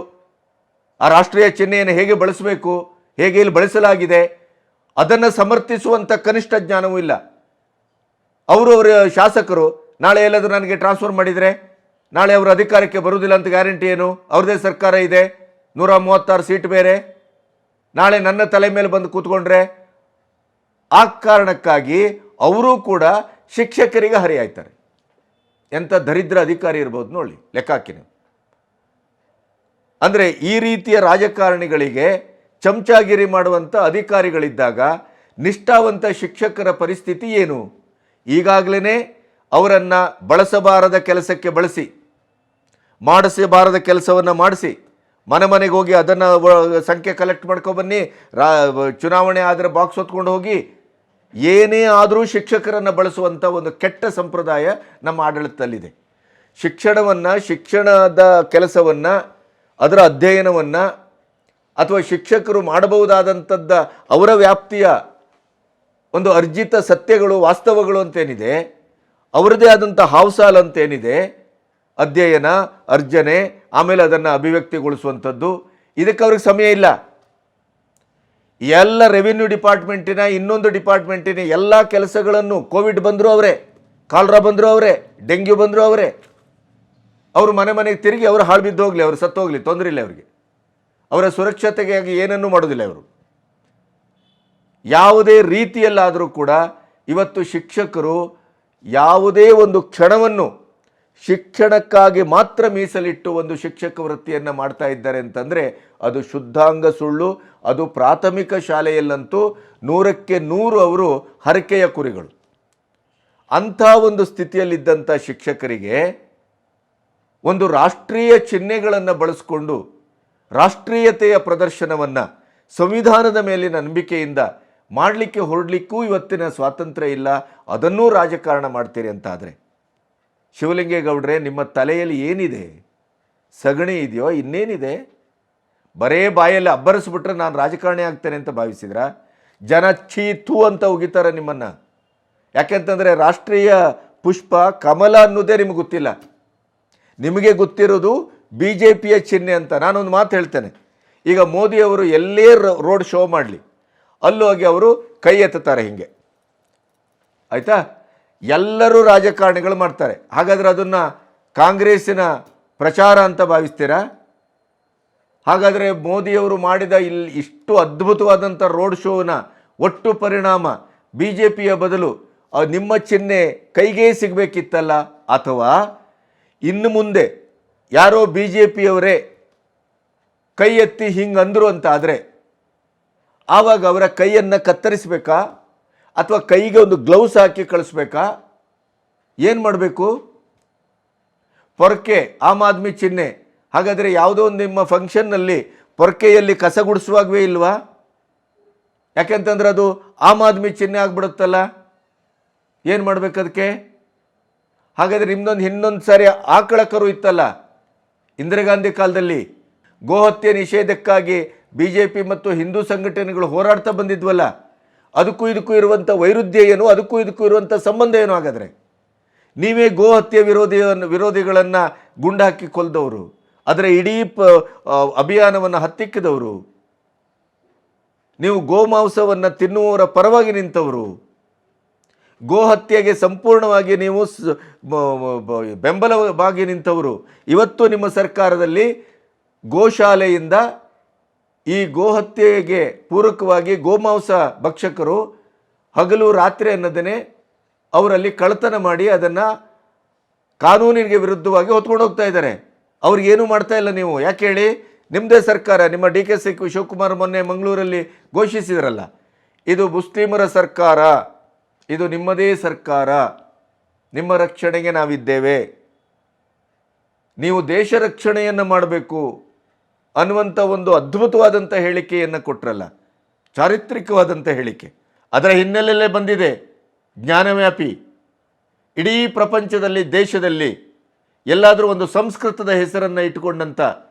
ಆ ರಾಷ್ಟ್ರೀಯ ಚಿಹ್ನೆಯನ್ನು ಹೇಗೆ ಬಳಸಬೇಕು, ಹೇಗೆ ಇಲ್ಲಿ ಬಳಸಲಾಗಿದೆ ಅದನ್ನು ಸಮರ್ಥಿಸುವಂಥ ಕನಿಷ್ಠ ಜ್ಞಾನವೂ ಇಲ್ಲ. ಅವರ ಶಾಸಕರು ನಾಳೆ ಎಲ್ಲಾದರೂ ನನಗೆ ಟ್ರಾನ್ಸ್ಫರ್ ಮಾಡಿದರೆ ನಾಳೆ ಅವರು ಅಧಿಕಾರಕ್ಕೆ ಬರುವುದಿಲ್ಲ ಅಂತ ಗ್ಯಾರಂಟಿ ಏನು? ಅವ್ರದ್ದೇ ಸರ್ಕಾರ ಇದೆ, 136 ಸೀಟ್ ಬೇರೆ, ನಾಳೆ ನನ್ನ ತಲೆ ಮೇಲೆ ಬಂದು ಕೂತ್ಕೊಂಡ್ರೆ. ಆ ಕಾರಣಕ್ಕಾಗಿ ಅವರೂ ಕೂಡ ಶಿಕ್ಷಕರಿಗೆ ಹರಿಯಾಯ್ತಾರೆ. ಎಂಥ ದರಿದ್ರ ಅಧಿಕಾರಿ ಇರ್ಬೋದು ನೋಡಿ, ಲೆಕ್ಕ ಹಾಕಿ ನೀವು. ಅಂದರೆ ಈ ರೀತಿಯ ರಾಜಕಾರಣಿಗಳಿಗೆ ಚಮಚಾಗಿರಿ ಮಾಡುವಂಥ ಅಧಿಕಾರಿಗಳಿದ್ದಾಗ ನಿಷ್ಠಾವಂತ ಶಿಕ್ಷಕರ ಪರಿಸ್ಥಿತಿ ಏನು? ಈಗಾಗಲೇ ಅವರನ್ನು ಬಳಸಬಾರದ ಕೆಲಸಕ್ಕೆ ಬಳಸಿ, ಮಾಡಿಸಬಾರದ ಕೆಲಸವನ್ನು ಮಾಡಿಸಿ, ಮನೆ ಮನೆಗೆ ಹೋಗಿ ಅದನ್ನು ಸಂಖ್ಯೆ ಕಲೆಕ್ಟ್ ಮಾಡ್ಕೊಬನ್ನಿ, ಚುನಾವಣೆ ಆದರೆ ಬಾಕ್ಸ್ ಹೊತ್ಕೊಂಡು ಹೋಗಿ, ಏನೇ ಆದರೂ ಶಿಕ್ಷಕರನ್ನು ಬಳಸುವಂಥ ಒಂದು ಕೆಟ್ಟ ಸಂಪ್ರದಾಯ ನಮ್ಮ ಆಡಳಿತದಲ್ಲಿದೆ. ಶಿಕ್ಷಣದ ಕೆಲಸವನ್ನು, ಅದರ ಅಧ್ಯಯನವನ್ನು ಅಥವಾ ಶಿಕ್ಷಕರು ಮಾಡಬಹುದಾದಂಥದ್ದ ಅವರ ವ್ಯಾಪ್ತಿಯ ಒಂದು ಅರ್ಜಿತ ಸತ್ಯಗಳು, ವಾಸ್ತವಗಳು ಅಂತೇನಿದೆ, ಅವರದೇ ಆದಂಥ ಹಾವ್ಸಾಲ್ ಅಂತೇನಿದೆ, ಅಧ್ಯಯನ, ಅರ್ಜನೆ, ಆಮೇಲೆ ಅದನ್ನು ಅಭಿವ್ಯಕ್ತಿಗೊಳಿಸುವಂಥದ್ದು, ಇದಕ್ಕೆ ಅವ್ರಿಗೆ ಸಮಯ ಇಲ್ಲ. ಎಲ್ಲ ರೆವಿನ್ಯೂ ಡಿಪಾರ್ಟ್ಮೆಂಟಿನ, ಇನ್ನೊಂದು ಡಿಪಾರ್ಟ್ಮೆಂಟಿನ ಎಲ್ಲ ಕೆಲಸಗಳನ್ನು, ಕೋವಿಡ್ ಬಂದರೂ ಅವರೇ, ಕಾಲ್ರಾ ಬಂದರೂ ಅವರೇ, ಡೆಂಗ್ಯೂ ಬಂದರೂ ಅವರೇ, ಅವರು ಮನೆಗೆ ತಿರುಗಿ ಅವರು ಹಾಳು ಬಿದ್ದು ಹೋಗಲಿ, ಅವರು ಸತ್ತೋಗಲಿ, ತೊಂದರೆ ಇಲ್ಲ ಅವರಿಗೆ. ಅವರ ಸುರಕ್ಷತೆಗಾಗಿ ಏನನ್ನೂ ಮಾಡೋದಿಲ್ಲ ಅವರು. ಯಾವುದೇ ರೀತಿಯಲ್ಲಾದರೂ ಕೂಡ ಇವತ್ತು ಶಿಕ್ಷಕರು ಯಾವುದೇ ಒಂದು ಕ್ಷಣವನ್ನು ಶಿಕ್ಷಣಕ್ಕಾಗಿ ಮಾತ್ರ ಮೀಸಲಿಟ್ಟು ಒಂದು ಶಿಕ್ಷಕ ವೃತ್ತಿಯನ್ನು ಮಾಡ್ತಾ ಇದ್ದಾರೆ ಅಂತಂದರೆ ಅದು ಶುದ್ಧಾಂಗ ಸುಳ್ಳು. ಅದು ಪ್ರಾಥಮಿಕ ಶಾಲೆಯಲ್ಲಂತೂ 100ಕ್ಕೆ 100 ಅವರು ಹರಕೆಯ ಕುರಿಗಳು. ಅಂಥ ಒಂದು ಸ್ಥಿತಿಯಲ್ಲಿದ್ದಂಥ ಶಿಕ್ಷಕರಿಗೆ ಒಂದು ರಾಷ್ಟ್ರೀಯ ಚಿಹ್ನೆಗಳನ್ನು ಬಳಸಿಕೊಂಡು ರಾಷ್ಟ್ರೀಯತೆಯ ಪ್ರದರ್ಶನವನ್ನು ಸಂವಿಧಾನದ ಮೇಲಿನ ನಂಬಿಕೆಯಿಂದ ಮಾಡಲಿಕ್ಕೆ ಹೊರಡಲಿಕ್ಕೂ ಇವತ್ತಿನ ಸ್ವಾತಂತ್ರ್ಯ ಇಲ್ಲ. ಅದನ್ನೂ ರಾಜಕಾರಣ ಮಾಡ್ತೀರಿ ಅಂತಾದರೆ ಶಿವಲಿಂಗೇಗೌಡರೇ, ನಿಮ್ಮ ತಲೆಯಲ್ಲಿ ಏನಿದೆ? ಸಗಣಿ ಇದೆಯೋ? ಇನ್ನೇನಿದೆ? ಬರೇ ಬಾಯಲ್ಲಿ ಅಬ್ಬರಿಸ್ಬಿಟ್ರೆ ನಾನು ರಾಜಕಾರಣಿ ಆಗ್ತೇನೆ ಅಂತ ಭಾವಿಸಿದ್ರ? ಜನ ಛೀ ಥೂ ಅಂತ ಉಗಿತಾರೆ ನಿಮ್ಮನ್ನು. ಯಾಕೆಂತಂದರೆ ರಾಷ್ಟ್ರೀಯ ಪುಷ್ಪ ಕಮಲ ಅನ್ನೋದೇ ನಿಮಗೆ ಗೊತ್ತಿಲ್ಲ. ನಿಮಗೆ ಗೊತ್ತಿರೋದು BJPಯ ಚಿಹ್ನೆ ಅಂತ. ನಾನೊಂದು ಮಾತು ಹೇಳ್ತೇನೆ, ಈಗ ಮೋದಿಯವರು ಎಲ್ಲೇ ರೋಡ್ ಶೋ ಮಾಡಲಿ ಅಲ್ಲೂ ಹೋಗಿ ಅವರು ಕೈ ಎತ್ತುತ್ತಾರೆ ಹೀಗೆ, ಆಯಿತಾ? ಎಲ್ಲರೂ ರಾಜಕಾರಣಿಗಳು ಮಾಡ್ತಾರೆ. ಹಾಗಾದರೆ ಅದನ್ನು ಕಾಂಗ್ರೆಸ್ಸಿನ ಪ್ರಚಾರ ಅಂತ ಭಾವಿಸ್ತೀರಾ? ಹಾಗಾದರೆ ಮೋದಿಯವರು ಮಾಡಿದ ಇಷ್ಟು ಅದ್ಭುತವಾದಂಥ ರೋಡ್ ಶೋನ ಒಟ್ಟು ಪರಿಣಾಮ BJPಯ ಬದಲು ನಿಮ್ಮ ಚಿಹ್ನೆ ಕೈಗೆ ಸಿಗಬೇಕಿತ್ತಲ್ಲ? ಅಥವಾ ಇನ್ನು ಮುಂದೆ ಯಾರೋ BJPಯವರೇ ಕೈ ಎತ್ತಿ ಹಿಂಗಂದರು ಅಂತ ಆದರೆ ಆವಾಗ ಅವರ ಕೈಯನ್ನು ಕತ್ತರಿಸಬೇಕಾ ಅಥವಾ ಕೈಗೆ ಒಂದು ಗ್ಲೌಸ್ ಹಾಕಿ ಕಳಿಸ್ಬೇಕಾ? ಏನು ಮಾಡಬೇಕು? ಪೊರಕೆ ಆಮ್ ಆದ್ಮಿ ಚಿಹ್ನೆ. ಹಾಗಾದರೆ ಯಾವುದೋ ಒಂದು ನಿಮ್ಮ ಫಂಕ್ಷನ್ನಲ್ಲಿ ಪೊರಕೆಯಲ್ಲಿ ಕಸ ಗುಡಿಸುವಾಗವೇ ಇಲ್ವಾ? ಯಾಕೆಂತಂದ್ರೆ ಅದು ಆಮ್ ಆದ್ಮಿ ಚಿಹ್ನೆ ಆಗ್ಬಿಡುತ್ತಲ್ಲ. ಏನು ಮಾಡಬೇಕು ಅದಕ್ಕೆ? ಹಾಗಾದರೆ ನಿಮ್ದೊಂದು ಇನ್ನೊಂದು ಸಾರಿ ಆಕಳ ಕರು ಇತ್ತಲ್ಲ ಇಂದಿರಾ ಗಾಂಧಿ ಕಾಲದಲ್ಲಿ, ಗೋಹತ್ಯೆ ನಿಷೇಧಕ್ಕಾಗಿ BJP ಮತ್ತು ಹಿಂದೂ ಸಂಘಟನೆಗಳು ಹೋರಾಡ್ತಾ ಬಂದಿದ್ವಲ್ಲ, ಅದಕ್ಕೂ ಇದಕ್ಕೂ ಇರುವಂಥ ವೈರುಧ್ಯ ಏನು, ಅದಕ್ಕೂ ಇದಕ್ಕೂ ಇರುವಂಥ ಸಂಬಂಧ ಏನು? ಹಾಗಾದರೆ ನೀವೇ ಗೋಹತ್ಯೆ ವಿರೋಧಿಗಳನ್ನು ಗುಂಡು ಹಾಕಿ ಕೊಲ್ದವರು, ಅದರ ಇಡೀ ಅಭಿಯಾನವನ್ನು ಹತ್ತಿಕ್ಕಿದವರು, ನೀವು ಗೋಮಾಂಸವನ್ನು ತಿನ್ನುವವರ ಪರವಾಗಿ ನಿಂತವರು, ಗೋಹತ್ಯೆಗೆ ಸಂಪೂರ್ಣವಾಗಿ ನೀವು ಬೆಂಬಲವಾಗಿ ನಿಂತವರು. ಇವತ್ತು ನಿಮ್ಮ ಸರ್ಕಾರದಲ್ಲಿ ಗೋಶಾಲೆಯಿಂದ ಈ ಗೋಹತ್ಯೆಗೆ ಪೂರಕವಾಗಿ ಗೋಮಾಂಸ ಭಕ್ಷಕರು ಹಗಲು ರಾತ್ರಿ ಅನ್ನೋದನ್ನೇ ಅವರಲ್ಲಿ ಕಳ್ಳತನ ಮಾಡಿ ಅದನ್ನು ಕಾನೂನಿಗೆ ವಿರುದ್ಧವಾಗಿ ಹೊತ್ಕೊಂಡು ಹೋಗ್ತಾ ಇದ್ದಾರೆ. ಅವ್ರಿಗೇನು ಮಾಡ್ತಾ ಇಲ್ಲ ನೀವು. ಯಾಕೆ ಹೇಳಿ? ನಿಮ್ಮದೇ ಸರ್ಕಾರ, ನಿಮ್ಮ DK ಶಿವಕುಮಾರ್ ಮೊನ್ನೆ ಮಂಗಳೂರಲ್ಲಿ ಘೋಷಿಸಿದ್ರಲ್ಲ, ಇದು ಮುಸ್ಲಿಮರ ಸರ್ಕಾರ, ಇದು ನಿಮ್ಮದೇ ಸರ್ಕಾರ, ನಿಮ್ಮ ರಕ್ಷಣೆಗೆ ನಾವಿದ್ದೇವೆ, ನೀವು ದೇಶ ರಕ್ಷಣೆಯನ್ನು ಮಾಡಬೇಕು ಅನ್ನುವಂಥ ಒಂದು ಅದ್ಭುತವಾದಂಥ ಹೇಳಿಕೆಯನ್ನು ಕೊಟ್ಟರಲ್ಲ, ಚಾರಿತ್ರಿಕವಾದಂಥ ಹೇಳಿಕೆ. ಅದರ ಹಿನ್ನೆಲೆಯಲ್ಲೇ ಬಂದಿದೆ ಜ್ಞಾನವ್ಯಾಪಿ. ಇಡೀ ಪ್ರಪಂಚದಲ್ಲಿ, ದೇಶದಲ್ಲಿ ಎಲ್ಲಾದರೂ ಒಂದು ಸಂಸ್ಕೃತದ ಹೆಸರನ್ನು ಇಟ್ಟುಕೊಂಡಂಥ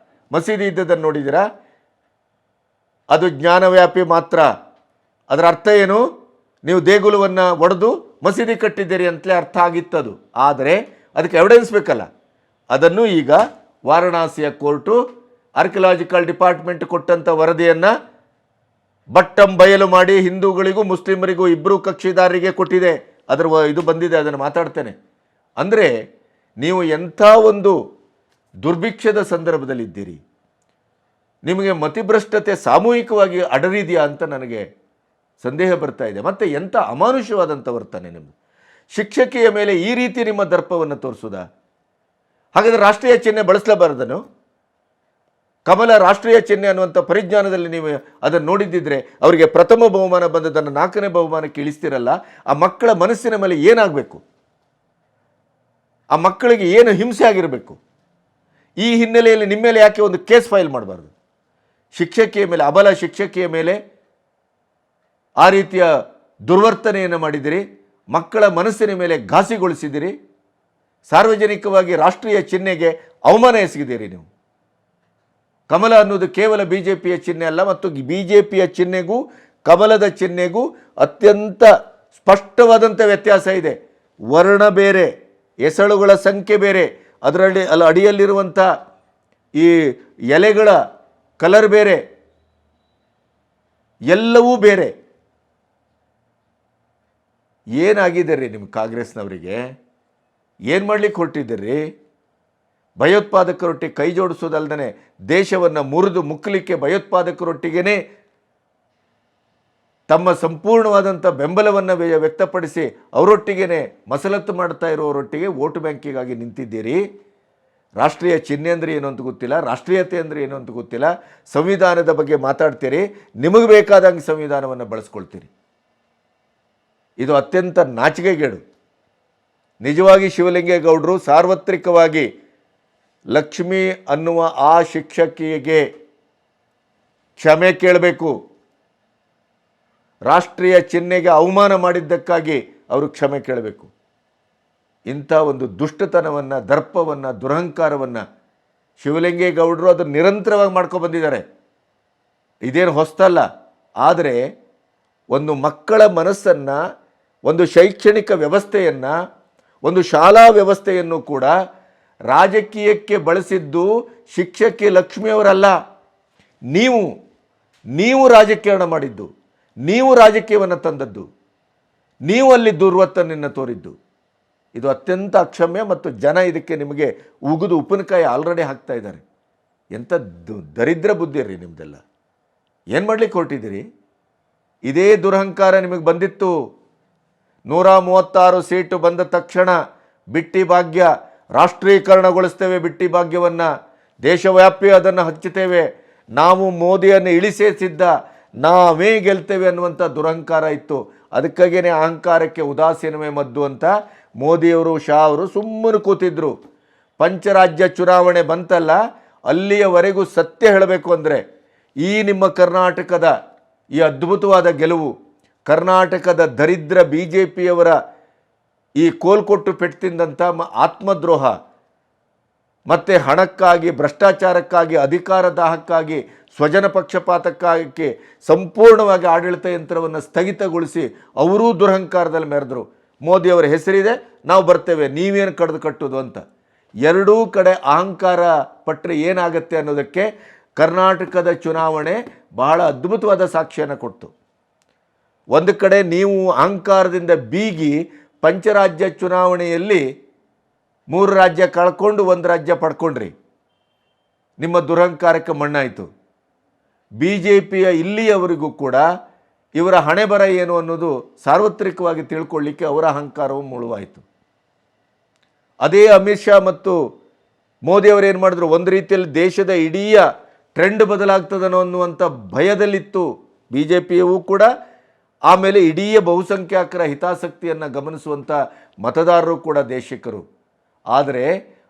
ಮಸೀದಿ ಇದ್ದದನ್ನು ನೋಡಿದ್ದೀರಾ? ಅದು ಜ್ಞಾನವ್ಯಾಪಿ ಮಾತ್ರ. ಅದರ ಅರ್ಥ ಏನು? ನೀವು ದೇಗುಲವನ್ನು ಒಡೆದು ಮಸೀದಿ ಕಟ್ಟಿದ್ದೀರಿ ಅಂತಲೇ ಅರ್ಥ ಆಗಿತ್ತದು. ಆದರೆ ಅದಕ್ಕೆ ಎವಿಡೆನ್ಸ್ ಬೇಕಲ್ಲ. ಅದನ್ನು ಈಗ ವಾರಣಾಸಿಯ ಕೋರ್ಟು ಆರ್ಕಿಯಾಲಜಿಕಲ್ ಡಿಪಾರ್ಟ್ಮೆಂಟ್ ಕೊಟ್ಟಂಥ ವರದಿಯನ್ನು ಬಟ್ಟಂ ಬಯಲು ಮಾಡಿ ಹಿಂದೂಗಳಿಗೂ ಮುಸ್ಲಿಮರಿಗೂ ಇಬ್ಬರು ಕಕ್ಷಿದಾರರಿಗೆ ಕೊಟ್ಟಿದೆ. ಅದರ ಇದು ಬಂದಿದೆ, ಅದನ್ನು ಮಾತಾಡ್ತೇನೆ. ಅಂದರೆ ನೀವು ಎಂಥ ಒಂದು ದುರ್ಭಿಕ್ಷದ ಸಂದರ್ಭದಲ್ಲಿದ್ದೀರಿ, ನಿಮಗೆ ಮತಿಭ್ರಷ್ಟತೆ ಸಾಮೂಹಿಕವಾಗಿ ಅಡರಿದೆಯಾ ಅಂತ ನನಗೆ ಸಂದೇಹ ಬರ್ತಾ ಇದೆ. ಮತ್ತು ಎಂಥ ಅಮಾನುಷವಾದಂಥ ವರ್ತನೆ ನಿಮ್ಮದು. ಶಿಕ್ಷಕಿಯ ಮೇಲೆ ಈ ರೀತಿ ನಿಮ್ಮ ದರ್ಪವನ್ನು ತೋರಿಸೋದಾ? ಹಾಗಾದರೆ ರಾಷ್ಟ್ರೀಯ ಚಿಹ್ನೆ ಬಳಸಲೇಬಾರದನು? ಕಮಲ ರಾಷ್ಟ್ರೀಯ ಚಿಹ್ನೆ ಅನ್ನುವಂಥ ಪರಿಜ್ಞಾನದಲ್ಲಿ ನೀವು ಅದನ್ನು ನೋಡಿದ್ದಿದ್ರೆ ಅವರಿಗೆ ಪ್ರಥಮ ಬಹುಮಾನ ಬಂದದನ್ನು 4ನೇ ಬಹುಮಾನಕ್ಕೆ ಇಳಿಸ್ತಿರಲ್ಲ. ಆ ಮಕ್ಕಳ ಮನಸ್ಸಿನ ಮೇಲೆ ಏನಾಗಬೇಕು? ಆ ಮಕ್ಕಳಿಗೆ ಏನು ಹಿಂಸೆ ಆಗಿರಬೇಕು? ಈ ಹಿನ್ನೆಲೆಯಲ್ಲಿ ನಿಮ್ಮ ಮೇಲೆ ಯಾಕೆ ಒಂದು ಕೇಸ್ ಫೈಲ್ ಮಾಡಬಾರ್ದು? ಶಿಕ್ಷಕಿಯ ಮೇಲೆ, ಅಬಲ ಶಿಕ್ಷಕಿಯ ಮೇಲೆ ಆ ರೀತಿಯ ದುರ್ವರ್ತನೆಯನ್ನು ಮಾಡಿದಿರಿ, ಮಕ್ಕಳ ಮನಸ್ಸಿನ ಮೇಲೆ ಘಾಸಿಗೊಳಿಸಿದಿರಿ, ಸಾರ್ವಜನಿಕವಾಗಿ ರಾಷ್ಟ್ರೀಯ ಚಿಹ್ನೆಗೆ ಅವಮಾನ ಎಸಗಿದ್ದೀರಿ ನೀವು. ಕಮಲ ಅನ್ನೋದು ಕೇವಲ BJPಯ ಚಿಹ್ನೆ ಅಲ್ಲ, ಮತ್ತು BJPಯ ಚಿಹ್ನೆಗೂ ಕಮಲದ ಚಿಹ್ನೆಗೂ ಅತ್ಯಂತ ಸ್ಪಷ್ಟವಾದಂಥ ವ್ಯತ್ಯಾಸ ಇದೆ. ವರ್ಣ ಬೇರೆ, ಎಸಳುಗಳ ಸಂಖ್ಯೆ ಬೇರೆ, ಅದರಲ್ಲಿ ಅಡಿಯಲ್ಲಿರುವಂಥ ಈ ಎಲೆಗಳ ಕಲರ್ ಬೇರೆ, ಎಲ್ಲವೂ ಬೇರೆ. ಏನಾಗಿದ್ದೀರಿ ನಿಮ್ಮ ಕಾಂಗ್ರೆಸ್ನವರಿಗೆ? ಏನು ಮಾಡಲಿಕ್ಕೆ ಹೊರಟಿದ್ದೀರಿ? ಭಯೋತ್ಪಾದಕರೊಟ್ಟಿಗೆ ಕೈ ಜೋಡಿಸೋದಲ್ದೇ ದೇಶವನ್ನು ಮುರಿದು ಮುಕ್ಕಲಿಕ್ಕೆ ಭಯೋತ್ಪಾದಕರೊಟ್ಟಿಗೇ ತಮ್ಮ ಸಂಪೂರ್ಣವಾದಂಥ ಬೆಂಬಲವನ್ನು ವ್ಯಕ್ತಪಡಿಸಿ ಅವರೊಟ್ಟಿಗೇ ಮಸಲತ್ತು ಮಾಡ್ತಾ ಇರೋರೊಟ್ಟಿಗೆ ವೋಟ್ ಬ್ಯಾಂಕಿಗಾಗಿ ನಿಂತಿದ್ದೀರಿ. ರಾಷ್ಟ್ರೀಯ ಚಿಹ್ನೆ ಅಂದರೆ ಏನು ಅಂತ ಗೊತ್ತಿಲ್ಲ, ರಾಷ್ಟ್ರೀಯತೆ ಅಂದರೆ ಏನು ಅಂತ ಗೊತ್ತಿಲ್ಲ. ಸಂವಿಧಾನದ ಬಗ್ಗೆ ಮಾತಾಡ್ತೀರಿ, ನಿಮಗೆ ಬೇಕಾದಂಗೆ ಸಂವಿಧಾನವನ್ನು ಬಳಸ್ಕೊಳ್ತೀರಿ. ಇದು ಅತ್ಯಂತ ನಾಚಿಕೆಗೇಡು. ನಿಜವಾಗಿ ಶಿವಲಿಂಗೇಗೌಡರು ಸಾರ್ವತ್ರಿಕವಾಗಿ ಲಕ್ಷ್ಮಿ ಅನ್ನುವ ಆ ಶಿಕ್ಷಕಿಗೆ ಕ್ಷಮೆ ಕೇಳಬೇಕು. ರಾಷ್ಟ್ರೀಯ ಚಿಹ್ನೆಗೆ ಅವಮಾನ ಮಾಡಿದ್ದಕ್ಕಾಗಿ ಅವರು ಕ್ಷಮೆ ಕೇಳಬೇಕು. ಇಂಥ ಒಂದು ದುಷ್ಟತನವನ್ನು, ದರ್ಪವನ್ನು, ದುರಹಂಕಾರವನ್ನು ಶಿವಲಿಂಗೇಗೌಡರು ಅದನ್ನು ನಿರಂತರವಾಗಿ ಮಾಡ್ಕೊಂಡು ಬಂದಿದ್ದಾರೆ. ಇದೇನು ಹೊಸ್ತಲ್ಲ. ಆದರೆ ಒಂದು ಮಕ್ಕಳ ಮನಸ್ಸನ್ನು, ಒಂದು ಶೈಕ್ಷಣಿಕ ವ್ಯವಸ್ಥೆಯನ್ನು, ಒಂದು ಶಾಲಾ ವ್ಯವಸ್ಥೆಯನ್ನು ಕೂಡ ರಾಜಕೀಯಕ್ಕೆ ಬಳಸಿದ್ದು ಶಿಕ್ಷಕಿ ಲಕ್ಷ್ಮಿಯವರಲ್ಲ. ನೀವು ರಾಜಕೀಯ ಮಾಡಿದ್ದು, ನೀವು ರಾಜಕೀಯವನ್ನು ತಂದದ್ದು, ನೀವು ಅಲ್ಲಿ ದುರ್ವರ್ತನೆಯನ್ನು ತೋರಿದ್ದು. ಇದು ಅತ್ಯಂತ ಅಕ್ಷಮ್ಯ. ಮತ್ತು ಜನ ಇದಕ್ಕೆ ನಿಮಗೆ ಉಗಿದು ಉಪ್ಪಿನಕಾಯಿ ಆಲ್ರೆಡಿ ಹಾಕ್ತಾ ಇದ್ದಾರೆ. ಎಂಥ ದರಿದ್ರ ಬುದ್ಧಿ ರೀ ನಿಮ್ಮದೆಲ್ಲ. ಏನು ಮಾಡಲಿಕ್ಕೆ ಹೊರಟಿದ್ದೀರಿ? ಇದೇ ದುರಹಂಕಾರ ನಿಮಗೆ ಬಂದಿತ್ತು. 136 ಸೀಟು ಬಂದ ತಕ್ಷಣ ಬಿಟ್ಟಿ ಭಾಗ್ಯ ರಾಷ್ಟ್ರೀಕರಣಗೊಳಿಸ್ತೇವೆ, ಬಿಟ್ಟಿ ಭಾಗ್ಯವನ್ನು ದೇಶವ್ಯಾಪಿ ಅದನ್ನು ಹಚ್ಚುತ್ತೇವೆ, ನಾವು ಮೋದಿಯನ್ನು ಇಳಿಸೇಸಿದ್ದ, ನಾವೇ ಗೆಲ್ತೇವೆ ಅನ್ನುವಂಥ ದುರಹಂಕಾರ ಇತ್ತು. ಅದಕ್ಕಾಗಿಯೇ ಅಹಂಕಾರಕ್ಕೆ ಉದಾಸೀನವೇ ಮದ್ದು ಅಂತ ಮೋದಿಯವರು, ಶಾ ಅವರು ಸುಮ್ಮನೆ ಕೂತಿದ್ರು. ಪಂಚರಾಜ್ಯ ಚುನಾವಣೆ ಬಂತಲ್ಲ, ಅಲ್ಲಿಯವರೆಗೂ ಸತ್ಯ ಹೇಳಬೇಕು ಅಂದರೆ ಈ ನಿಮ್ಮ ಕರ್ನಾಟಕದ ಈ ಅದ್ಭುತವಾದ ಗೆಲುವು, ಕರ್ನಾಟಕದ ದರಿದ್ರ BJPಯವರ ಈ ಕೋಲ್ಕೊಟ್ಟು ಪೆಟ್ಟು ತಿಂದಂಥ ಆತ್ಮದ್ರೋಹ ಮತ್ತು ಹಣಕ್ಕಾಗಿ, ಭ್ರಷ್ಟಾಚಾರಕ್ಕಾಗಿ, ಅಧಿಕಾರ ದಾಹಕ್ಕಾಗಿ, ಸ್ವಜನ ಪಕ್ಷಪಾತಕ್ಕಾಗಿ ಸಂಪೂರ್ಣವಾಗಿ ಆಡಳಿತ ಯಂತ್ರವನ್ನು ಸ್ಥಗಿತಗೊಳಿಸಿ ಅವರೂ ದುರಹಂಕಾರದಲ್ಲಿ ಮೆರೆದರು. ಮೋದಿಯವರ ಹೆಸರಿದೆ, ನಾವು ಬರ್ತೇವೆ, ನೀವೇನು ಕಡ್ದು ಕಟ್ಟೋದು ಅಂತ. ಎರಡೂ ಕಡೆ ಅಹಂಕಾರ ಪಟ್ಟರೆ ಏನಾಗುತ್ತೆ ಅನ್ನೋದಕ್ಕೆ ಕರ್ನಾಟಕದ ಚುನಾವಣೆ ಬಹಳ ಅದ್ಭುತವಾದ ಸಾಕ್ಷ್ಯನ ಕೊಡ್ತು. ಒಂದು ಕಡೆ ನೀವು ಅಹಂಕಾರದಿಂದ ಬೀಗಿ ಪಂಚರಾಜ್ಯ ಚುನಾವಣೆಯಲ್ಲಿ 3 ರಾಜ್ಯ ಕಳ್ಕೊಂಡು 1 ರಾಜ್ಯ ಪಡ್ಕೊಂಡ್ರಿ, ನಿಮ್ಮ ದುರಹಂಕಾರಕ್ಕೆ ಮಣ್ಣಾಯಿತು. BJPಯ ಇಲ್ಲಿಯವರೆಗೂ ಕೂಡ ಇವರ ಹಣೆ ಬರ ಏನು ಅನ್ನೋದು ಸಾರ್ವತ್ರಿಕವಾಗಿ ತಿಳ್ಕೊಳ್ಳಿಕ್ಕೆ ಅವರ ಅಹಂಕಾರವು ಮುಳುವಾಯಿತು. ಅದೇ ಅಮಿತ್ ಶಾ ಮತ್ತು ಮೋದಿಯವರು ಏನು ಮಾಡಿದ್ರು, ಒಂದು ರೀತಿಯಲ್ಲಿ ದೇಶದ ಇಡೀ ಟ್ರೆಂಡ್ ಬದಲಾಗ್ತದನೋ ಅನ್ನುವಂಥ ಭಯದಲ್ಲಿತ್ತು BJPಯೂ ಕೂಡ. ಆಮೇಲೆ ಇಡೀ ಬಹುಸಂಖ್ಯಾತರ ಹಿತಾಸಕ್ತಿಯನ್ನು ಗಮನಿಸುವಂಥ ಮತದಾರರು ಕೂಡ ದೇಶಿಕರು. ಆದರೆ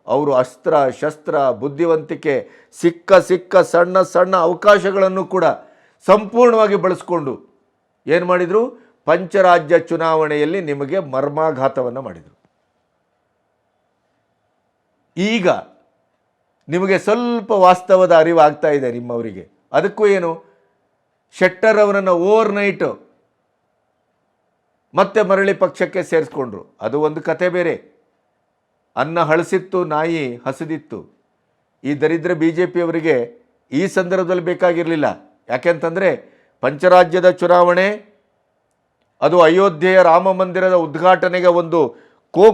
ಅವರು ಅಸ್ತ್ರ ಶಸ್ತ್ರ ಬುದ್ಧಿವಂತಿಕೆ ಸಿಕ್ಕ ಸಣ್ಣ ಸಣ್ಣ ಅವಕಾಶಗಳನ್ನು ಕೂಡ ಸಂಪೂರ್ಣವಾಗಿ ಬಳಸ್ಕೊಂಡು ಏನು ಮಾಡಿದರು, ಪಂಚರಾಜ್ಯ ಚುನಾವಣೆಯಲ್ಲಿ ನಿಮಗೆ ಮರ್ಮಾಘಾತವನ್ನು ಮಾಡಿದರು. ಈಗ ನಿಮಗೆ ಸ್ವಲ್ಪ ವಾಸ್ತವದ ಅರಿವಾಗ್ತಾ ಇದೆ ನಿಮ್ಮವರಿಗೆ. ಅದಕ್ಕೂ ಏನು, ಶೆಟ್ಟರ್ ಅವರನ್ನು ಓವರ್ನೈಟ್ ಮತ್ತೆ ಮರಳಿ ಪಕ್ಷಕ್ಕೆ ಸೇರಿಸ್ಕೊಂಡ್ರು. ಅದು ಒಂದು ಕತೆ ಬೇರೆ. ಅನ್ನ ಹಳಸಿತ್ತು, ನಾಯಿ ಹಸಿದಿತ್ತು. ಈ ದರಿದ್ರ BJPಯವರಿಗೆ ಈ ಸಂದರ್ಭದಲ್ಲಿ ಬೇಕಾಗಿರಲಿಲ್ಲ. ಯಾಕೆಂತಂದರೆ ಪಂಚರಾಜ್ಯದ ಚುನಾವಣೆ ಅದು ಅಯೋಧ್ಯೆಯ ರಾಮ ಮಂದಿರದ ಉದ್ಘಾಟನೆಗೆ ಒಂದು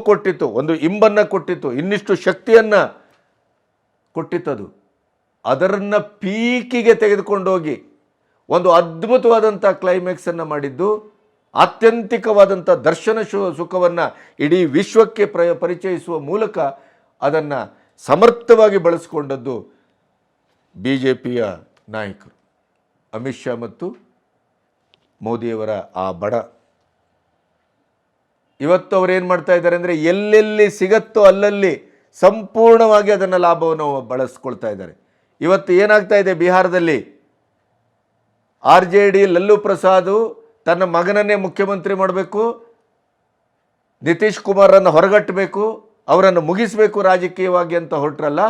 ಕೊಟ್ಟಿತ್ತು, ಒಂದು ಇಂಬನ್ನು ಕೊಟ್ಟಿತ್ತು, ಇನ್ನಿಷ್ಟು ಶಕ್ತಿಯನ್ನು ಕೊಟ್ಟಿತ್ತದು. ಅದನ್ನು ಪೀಕಿಗೆ ತೆಗೆದುಕೊಂಡೋಗಿ ಒಂದು ಅದ್ಭುತವಾದಂಥ ಕ್ಲೈಮ್ಯಾಕ್ಸನ್ನು ಮಾಡಿದ್ದು, ಆತ್ಯಂತಿಕವಾದಂಥ ದರ್ಶನ ಸುಖವನ್ನು ಇಡೀ ವಿಶ್ವಕ್ಕೆ ಪರಿಚಯಿಸುವ ಮೂಲಕ ಅದನ್ನು ಸಮರ್ಥವಾಗಿ ಬಳಸಿಕೊಂಡದ್ದು BJPಯ ನಾಯಕರು ಅಮಿತ್ ಶಾ ಮತ್ತು ಮೋದಿಯವರ ಆ ಬಡ. ಇವತ್ತು ಅವರು ಏನು ಮಾಡ್ತಾ ಇದ್ದಾರೆ ಅಂದರೆ, ಎಲ್ಲೆಲ್ಲಿ ಸಿಗತ್ತೋ ಅಲ್ಲಲ್ಲಿ ಸಂಪೂರ್ಣವಾಗಿ ಅದನ್ನು ಲಾಭವನ್ನು ಬಳಸ್ಕೊಳ್ತಾ ಇದ್ದಾರೆ. ಇವತ್ತು ಏನಾಗ್ತಾ ಇದೆ ಬಿಹಾರದಲ್ಲಿ, RJD ಲಲ್ಲೂ ಪ್ರಸಾದ್ ತನ್ನ ಮಗನನ್ನೇ ಮುಖ್ಯಮಂತ್ರಿ ಮಾಡಬೇಕು, ನಿತೀಶ್ ಕುಮಾರನ್ನು ಹೊರಗಟ್ಟಬೇಕು, ಅವರನ್ನು ಮುಗಿಸಬೇಕು ರಾಜಕೀಯವಾಗಿ ಅಂತ ಹೊರಟ್ರಲ್ಲ.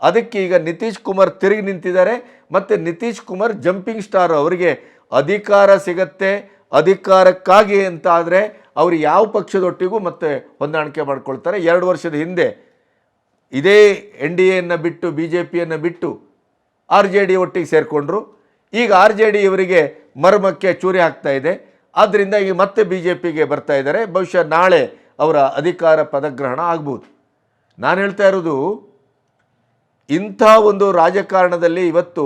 ಅದಕ್ಕೆ ಈಗ ನಿತೀಶ್ ಕುಮಾರ್ ತಿರುಗಿ ನಿಂತಿದ್ದಾರೆ. ಮತ್ತು ನಿತೀಶ್ ಕುಮಾರ್ ಜಂಪಿಂಗ್ ಸ್ಟಾರ್. ಅವರಿಗೆ ಅಧಿಕಾರ ಸಿಗತ್ತೆ, ಅಧಿಕಾರಕ್ಕಾಗಿ ಅಂತ ಆದರೆ ಅವರು ಯಾವ ಪಕ್ಷದೊಟ್ಟಿಗೂ ಮತ್ತೆ ಹೊಂದಾಣಿಕೆ ಮಾಡ್ಕೊಳ್ತಾರೆ. 2 ವರ್ಷದ ಹಿಂದೆ ಇದೇ NDAಯನ್ನು ಬಿಟ್ಟು BJPಯನ್ನು ಬಿಟ್ಟು RJD ಒಟ್ಟಿಗೆ ಸೇರಿಕೊಂಡ್ರು. ಈಗ RJD ಇವರಿಗೆ ಮರ್ಮಕ್ಕೆ ಚೂರಿ ಹಾಕ್ತಾ ಇದೆ. ಆದ್ದರಿಂದ ಈಗ ಮತ್ತೆ BJPಗೆ ಬರ್ತಾ ಇದ್ದಾರೆ. ಬಹುಶಃ ನಾಳೆ ಅವರ ಅಧಿಕಾರ ಪದಗ್ರಹಣ ಆಗ್ಬೋದು. ನಾನು ಹೇಳ್ತಾ ಇರೋದು, ಇಂಥ ಒಂದು ರಾಜಕಾರಣದಲ್ಲಿ ಇವತ್ತು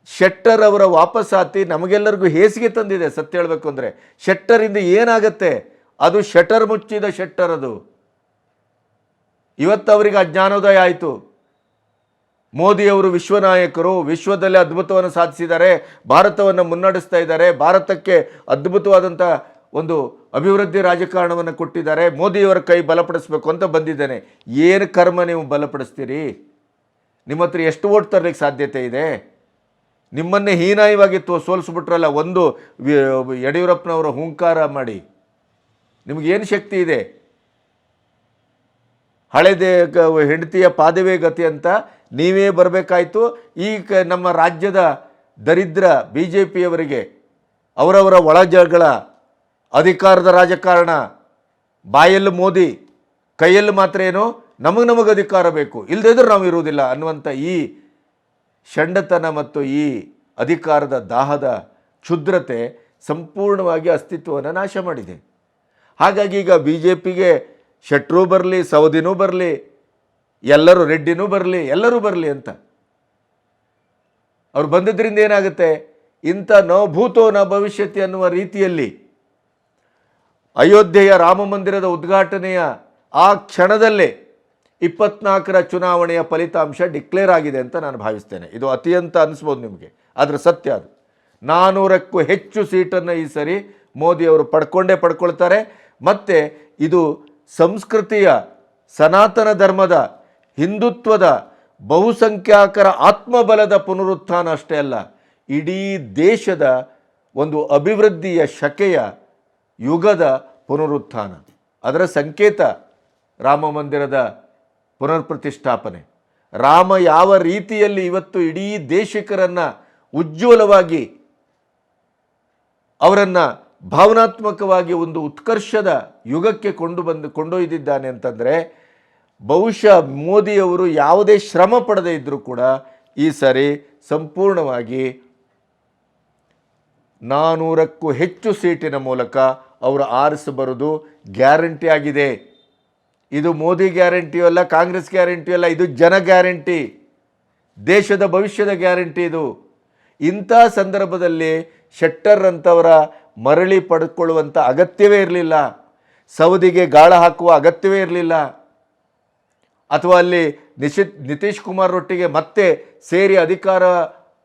ಶೆಟ್ಟರ್ ಅವರ ವಾಪಸಾತಿ ನಮಗೆಲ್ಲರಿಗೂ ಹೇಸಿಗೆ ತಂದಿದೆ. ಸತ್ಯ ಹೇಳಬೇಕು ಅಂದರೆ, ಶೆಟ್ಟರಿಂದ ಏನಾಗತ್ತೆ, ಅದು ಶಟರ್ ಮುಚ್ಚಿದ ಶೆಟ್ಟರ್. ಅದು ಇವತ್ತು ಅವರಿಗೆ ಅಜ್ಞಾನೋದಯ ಆಯಿತು. ಮೋದಿಯವರು ವಿಶ್ವನಾಯಕರು, ವಿಶ್ವದಲ್ಲಿ ಅದ್ಭುತವನ್ನು ಸಾಧಿಸಿದ್ದಾರೆ, ಭಾರತವನ್ನು ಮುನ್ನಡೆಸ್ತಾ ಇದ್ದಾರೆ, ಭಾರತಕ್ಕೆ ಅದ್ಭುತವಾದಂಥ ಒಂದು ಅಭಿವೃದ್ಧಿ ರಾಜಕಾರಣವನ್ನು ಕೊಟ್ಟಿದ್ದಾರೆ, ಮೋದಿಯವರ ಕೈ ಬಲಪಡಿಸಬೇಕು ಅಂತ ಬಂದಿದ್ದೇನೆ. ಏನು ಕರ್ಮ ನೀವು ಬಲಪಡಿಸ್ತೀರಿ? ನಿಮ್ಮ ಹತ್ರ ಎಷ್ಟು ಓಟ್ ತರಲಿಕ್ಕೆ ಸಾಧ್ಯತೆ ಇದೆ? ನಿಮ್ಮನ್ನೇ ಹೀನಾಯವಾಗಿ ಸೋಲಿಸ್ಬಿಟ್ರಲ್ಲ ಒಂದು ಯಡಿಯೂರಪ್ಪನವರ ಹುಂಕಾರ ಮಾಡಿ. ನಿಮಗೇನು ಶಕ್ತಿ ಇದೆ? ಹಳೆದೇ ಹೆಂಡತಿಯ ಪಾದವೇ ಗತಿ ಅಂತ ನೀವೇ ಬರಬೇಕಾಯಿತು. ಈಗ ನಮ್ಮ ರಾಜ್ಯದ ದರಿದ್ರ BJPಯವರಿಗೆ ಅವರವರ ಒಳಜಗಳ, ಅಧಿಕಾರದ ರಾಜಕಾರಣ, ಬಾಯಲ್ಲಿ ಮೋದಿ, ಕೈಯಲ್ಲಿ ಮಾತ್ರ ಏನು ನಮಗೆ ಅಧಿಕಾರ ಬೇಕು, ಇಲ್ಲದಿದ್ದರೆ ನಾವು ಇರುವುದಿಲ್ಲ ಅನ್ನುವಂಥ ಈ ಷಂಡತನ ಮತ್ತು ಈ ಅಧಿಕಾರದ ದಾಹದ ಕ್ಷುದ್ರತೆ ಸಂಪೂರ್ಣವಾಗಿ ಅಸ್ತಿತ್ವವನ್ನು ನಾಶ ಮಾಡಿದೆ. ಹಾಗಾಗಿ ಈಗ BJPಗೆ ಶೆಟ್ರೂ ಬರಲಿ, ಸೌದಿನೂ ಬರಲಿ, ಎಲ್ಲರೂ ರೆಡ್ಡಿನೂ ಬರಲಿ, ಎಲ್ಲರೂ ಬರಲಿ ಅಂತ ಅವ್ರು ಬಂದಿದ್ದರಿಂದ ಏನಾಗುತ್ತೆ, ಇಂಥ ನ ಭೂತೋ ನ ಭವಿಷ್ಯತಿ ಅನ್ನುವ ರೀತಿಯಲ್ಲಿ ಅಯೋಧ್ಯೆಯ ರಾಮ ಮಂದಿರದ ಉದ್ಘಾಟನೆಯ ಆ ಕ್ಷಣದಲ್ಲೇ 24ರ ಚುನಾವಣೆಯ ಫಲಿತಾಂಶ ಡಿಕ್ಲೇರ್ ಆಗಿದೆ ಅಂತ ನಾನು ಭಾವಿಸ್ತೇನೆ. ಇದು ಅತ್ಯಂತ ಅನಿಸ್ಬೋದು ನಿಮಗೆ, ಆದರೆ ಸತ್ಯ ಅದು. 400ಕ್ಕೂ ಹೆಚ್ಚು ಸೀಟನ್ನು ಈ ಸರಿ ಮೋದಿಯವರು ಪಡ್ಕೊಳ್ತಾರೆ. ಮತ್ತು ಇದು ಸಂಸ್ಕೃತಿಯ, ಸನಾತನ ಧರ್ಮದ, ಹಿಂದುತ್ವದ, ಬಹುಸಂಖ್ಯಾತರ ಆತ್ಮಬಲದ ಪುನರುತ್ಥಾನ ಅಷ್ಟೇ ಅಲ್ಲ, ಇಡೀ ದೇಶದ ಒಂದು ಅಭಿವೃದ್ಧಿಯ ಶಕೆಯ ಯುಗದ ಪುನರುತ್ಥಾನ. ಅದರ ಸಂಕೇತ ರಾಮ ಮಂದಿರದ ಪುನರ್ ಪ್ರತಿಷ್ಠಾಪನೆ. ರಾಮ ಯಾವ ರೀತಿಯಲ್ಲಿ ಇವತ್ತು ಇಡೀ ದೇಶಿಕರನ್ನು ಉಜ್ವಲವಾಗಿ ಅವರನ್ನು ಭಾವನಾತ್ಮಕವಾಗಿ ಒಂದು ಉತ್ಕರ್ಷದ ಯುಗಕ್ಕೆ ಕೊಂಡೊಯ್ದಿದ್ದಾನೆ ಅಂತಂದರೆ, ಬಹುಶಃ ಮೋದಿಯವರು ಯಾವುದೇ ಶ್ರಮ ಪಡದೇ ಇದ್ದರೂ ಕೂಡ ಈ ಸಾರಿ ಸಂಪೂರ್ಣವಾಗಿ 400ಕ್ಕೂ ಹೆಚ್ಚು ಸೀಟಿನ ಮೂಲಕ ಅವರು ಆರಿಸಬರುವುದು ಗ್ಯಾರಂಟಿ ಆಗಿದೆ. ಇದು ಮೋದಿ ಗ್ಯಾರಂಟಿಯೂ ಅಲ್ಲ, ಕಾಂಗ್ರೆಸ್ ಗ್ಯಾರಂಟಿಯೂ ಅಲ್ಲ, ಇದು ಜನ ಗ್ಯಾರಂಟಿ, ದೇಶದ ಭವಿಷ್ಯದ ಗ್ಯಾರಂಟಿ ಇದು. ಇಂಥ ಸಂದರ್ಭದಲ್ಲಿ ಶೆಟ್ಟರ್ ಅಂತವರ ಮರಳಿ ಪಡೆದುಕೊಳ್ಳುವಂಥ ಅಗತ್ಯವೇ ಇರಲಿಲ್ಲ, ಸೌದಿಗೆ ಗಾಳ ಹಾಕುವ ಅಗತ್ಯವೇ ಇರಲಿಲ್ಲ, ಅಥವಾ ಅಲ್ಲಿ ನಿತೀಶ್ ಕುಮಾರ್ರೊಟ್ಟಿಗೆ ಮತ್ತೆ ಸೇರಿ ಅಧಿಕಾರ